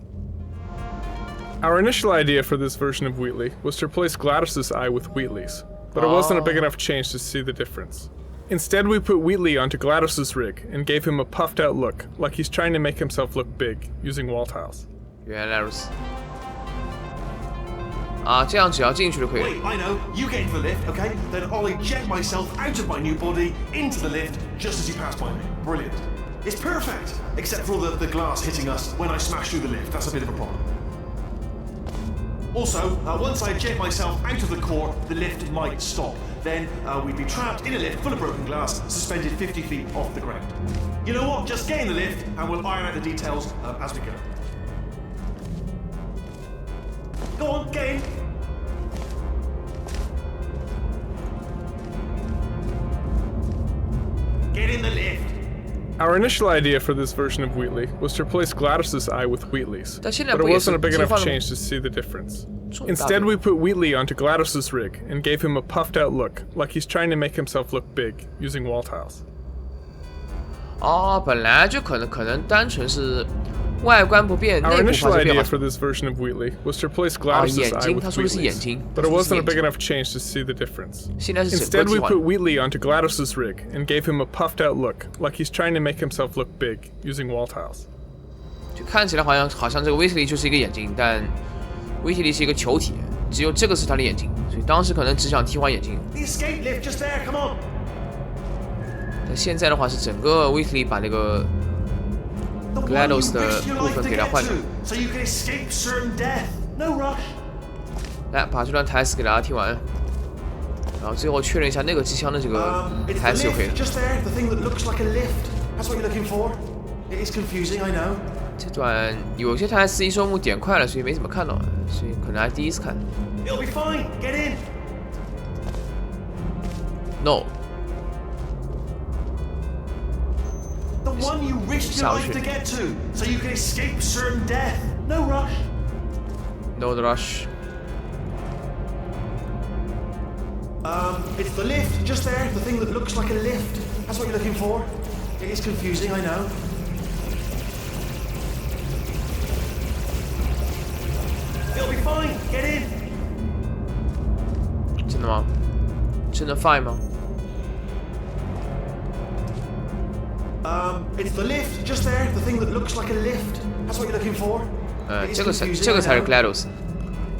Our initial idea for this version of Wheatley was to replace Gladys's eye with Wheatley's, but it wasn't a big enough change to see the difference. Instead, we put Wheatley onto Gladys's rig and gave him a puffed out look, like he's trying to make himself look big, using wall tiles. 原来如此。啊，这样只要进去就可以了。 Wait, I know. You get into the lift, okay? Then I'll eject myself out of my new body into the lift just as you pass by me. Brilliant. It's perfect, except for all the glass hitting us when I smash through the lift. That's a bit of a problem. Also, once I eject myself out of the core, the lift might stop. Then we'd be trapped in a lift full of broken glass, suspended 50 feet off the ground. You know what? Just get in the lift and we'll iron out the details as we go. Go on, get in. Get in the lift. Our initial idea for this version of Wheatley was to replace Gladys's eye with Wheatley's, but it 不也是 wasn't a big enough 计划了吗？ change to see the difference. Instead, we put Wheatley onto Gladys's rig and gave him a puffed out look, like he's trying to make himself look big, using wall tiles. 哦，本来就可能单纯是外观不变， Our 内部 initial 发生变 idea 化。 for this version of Wheatley was to replace Gladys's eye 眼睛， with 他说的是眼 Wheatley's, 睛， but it wasn't a big enough change to see the difference. 现在是整 Instead, 个 we 计划 put Wheatley onto Gladys's rig and gave him a puffed out look, like he's trying to make himself look big, using wall tiles. 就看起来好像这个威特利就是一个眼睛，但威特利是一个球体，只有这个是他的眼睛，所以当时可能只想替换眼睛。 The escape lift just there. Come on. 但现在的话是整个威特利把那个 The one you GLaDOS 的 risked your 部 life 分 to 给他 get 换掉。 to, so you can escape certain death. No rush. 来把这段台词给大家听完，然后最后确认一下那个机枪的这个 It's 台 the 词就可以 lift 了。 just there. The thing that looks like a lift. That's what you're looking for. It is confusing, I know. 这段有些台词一周目点快了，所以没怎么看到，所以可能还第一次看。 It'll be fine. Get in. No， The one you risked your life to get to, so you can escape certain death. No rush. No rush。 It's the lift just there. The thing that looks like a lift. That's what you're looking for. It is confusing, I know. It'll be fine. Get in. 真的吗？真的 fine 吗？ It's the lift just there. The thing that looks like a lift. That's what you're looking for. It is 这个才 confusing, 这个才是 I know. GLaDOS。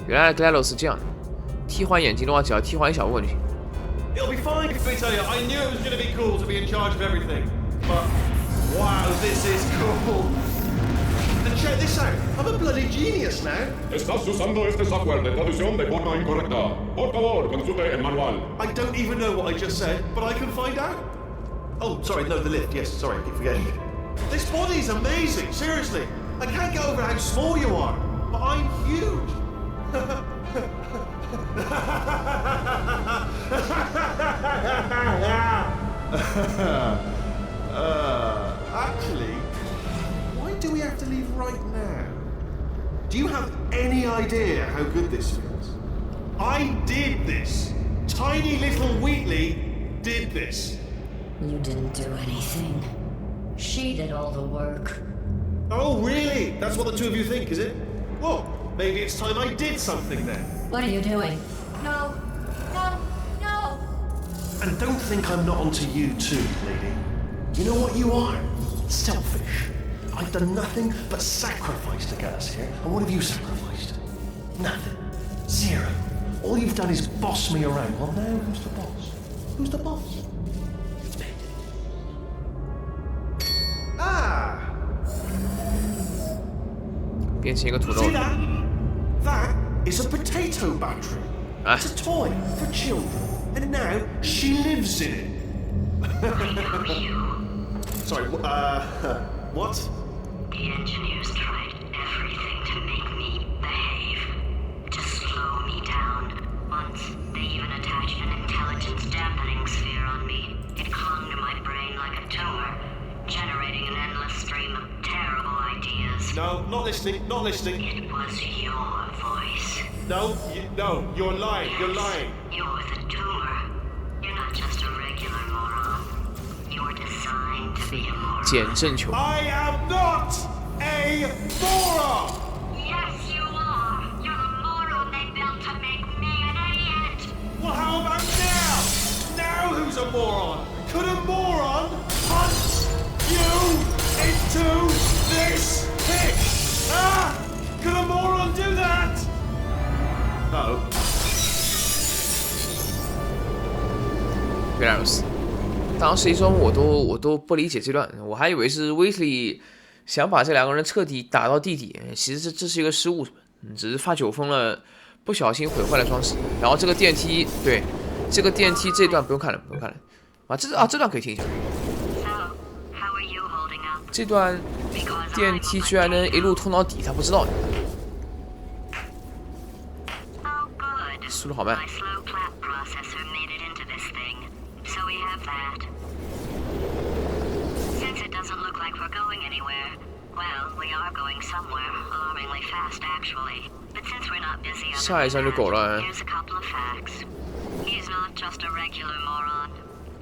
原来 GLaDOS 是这样的，替换眼睛的话，只要替换一小部分就行。 It'll be fine. Let me tell you, I knew it was going to be cool to be in charge of everything. But wow, this is cool. And check this out. I'm a bloody genius now. Estás usando este software de traducción de forma incorrecta. Por favor, consulte el manual. I don't even know what I just said, but I can find out. Oh, sorry, no, the lift. Yes, sorry, I keep forgetting. This body's amazing, seriously. I can't get over how small you are, but I'm huge. Actually, why do we have to leave right now? Do you have any idea how good this feels? I did this. Tiny little Wheatley did this. You didn't do anything. She did all the work. Oh, really? That's what the two of you think, is it? Well, maybe it's time I did something then. What are you doing? No. No. No. And don't think I'm not onto you too, lady. You know what you are? Selfish. I've done nothing but sacrifice to get us here. And what have you sacrificed? Nothing. Zero. All you've done is boss me around. Well, now who's the boss? Who's the boss? It's me. Ah! 变成一个土豆。 See that? That is a potato battery. Ah. It's a toy for children. And now she lives in it. Sorry, what? The engineers tried everything to make me behave, to slow me down. Once, they even attached an intelligence dampening sphere on me. It clung to my brain like a tumor, generating an endless stream of terrible ideas. No, not listening, not listening. It was your voice. No, you're lying, you're lying. You're the tumor. You're not just a regular moron. You're designed to be a moron. 减震球。 I am not a moron! Yes, you are. You're the moron they built to make me an idiot. Well, how about now? Now who's a moron? Could a moron hunt you into this pit? Ah! Could a moron do that? Uh-oh. 原来如此。当时一中我都不理解这段，我还以为是威斯利想把这两个人彻底打到地底，其实这是一个失误，只是发酒疯了，不小心毁坏了装置。然后这个电梯，对，这个电梯这段不用看了，不用看了。这段可以听一下。这段电梯居然能一路通到底，他不知道。速度好慢。 下一站就狗了。 Here's a couple of facts. He's not just a regular moron.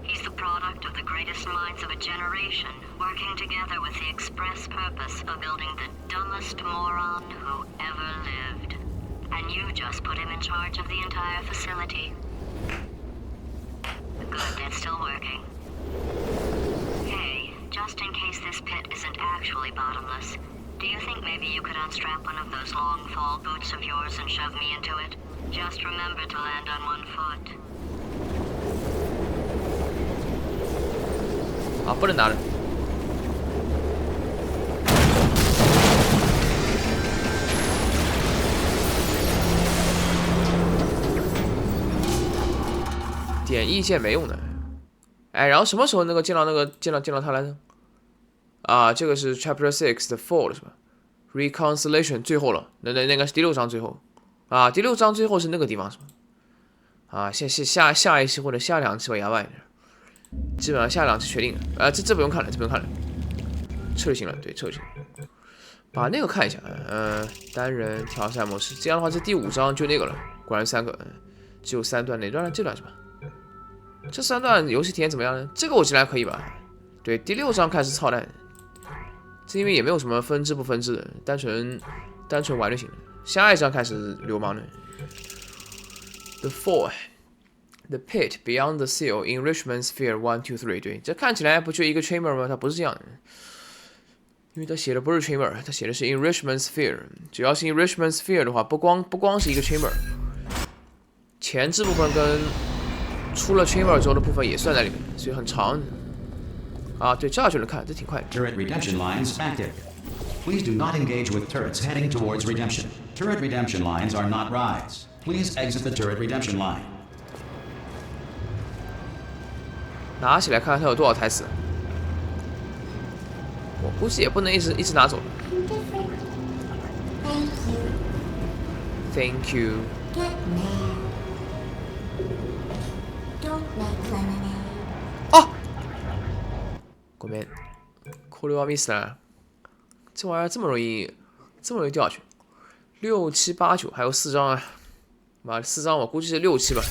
He's the product of the greatest minds of a generation, working together with the express purpose of building the dumbest moron who ever lived. And you just put him in charge of the entire facility. Good, it's still working. Hey, just in case this pit isn't actually bottomless, do you think maybe you could unstrap one of those long fall boots of yours and shove me into it? Just remember to land on one foot. 啊，不能拿了。点意见没用的。哎，然后什么时候见到他来着？啊，这个是 Chapter 6的 Fall 是吧 ？Reconciliation 最后了，那个是第6章最后。啊，第6章最后是那个地方是吧？啊，下一期或者下2期吧，牙外。基本上下2期确定了。啊，这不用看了，这不用看了，撤就行了，对，撤就行了。把那个看一下，单人挑战模式，这样的话，这第5章就那个了，果然3个，只有3段，哪段呢？这段是吧？这3段游戏体验怎么样呢？这个我觉得还可以吧。对，第6章开始操蛋，这因为也没有什么分支不分支的，单纯玩就行了。下一章开始流氓的。The Fall, The Pit, Beyond the Seal, Enrichment Sphere 1, 2, 3。对，这看起来不就一个 chamber 吗？它不是这样的，因为它写的不是 chamber， 它写的是 Enrichment Sphere。只要是 Enrichment Sphere 的话，不光是一个 chamber， 前置部分跟出了 chamber 之后的部分也算在里面，所以很长。啊，对，这样就能看，这挺快的。 Turret redemption lines active. Please do not engage with turrets heading towards redemption. Turret redemption lines are not rides. Please exit the turret redemption line. 拿起来看看它有多少台词。我估计也不能一直拿走。Thank you. Get mad. Don't make lemonade. 啊！ごめん。これはミスだ。这玩意儿这么容易掉下去。6、7、8、9，还有4张啊！妈的，4张我估计是6、7吧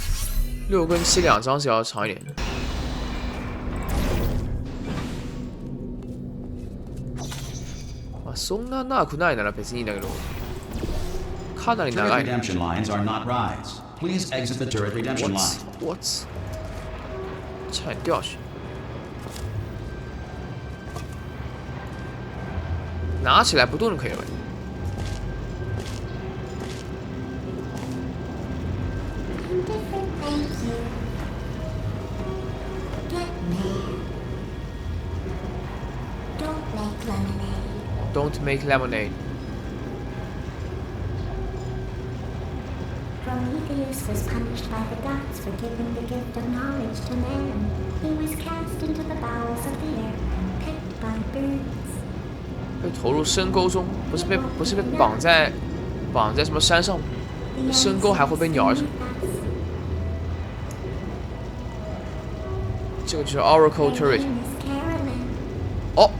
，6跟72张是要长一点。哇，そんな長くないなら別にいいんだけど。かなり Turret 長い。redemption lines are not rides. Please exit the turret redemption line. What？ 差点掉下去。拿起来不动就可以了。Don't make lemonade. Prometheus was punished by the gods for giving the gift of knowledge to man. He was cast into the bowels of the earth and picked by birds. 被投入深沟中，不是被绑在什么山上吗？深沟还会被鸟儿吃。这个就是 Oracle Turret。哦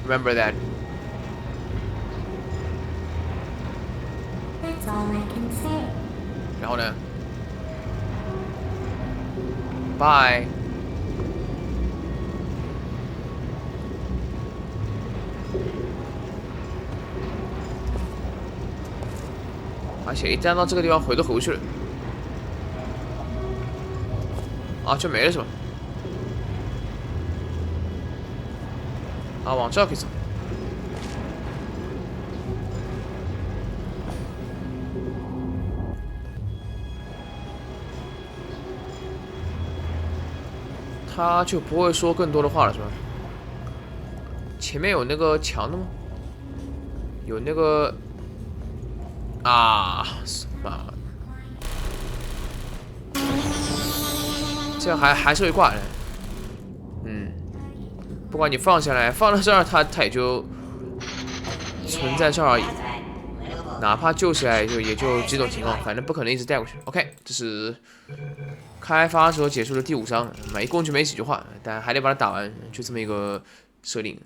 ，Remember that. That's all I can say. 然后呢 ？Bye. 而且一站到这个地方回都回不去了。啊，就没了是吧？啊，往这可以走。他就不会说更多的话了是吧？前面有那个墙的吗？有那个啊，妈的！这还是会挂人。嗯，不管你放下来，放到这儿，它也就存在这儿而已。哪怕救起来也就几种情况，反正不可能一直带过去。OK， 这是开发者解说的第5章，一共就没几句话，但还得把它打完，就这么一个设定。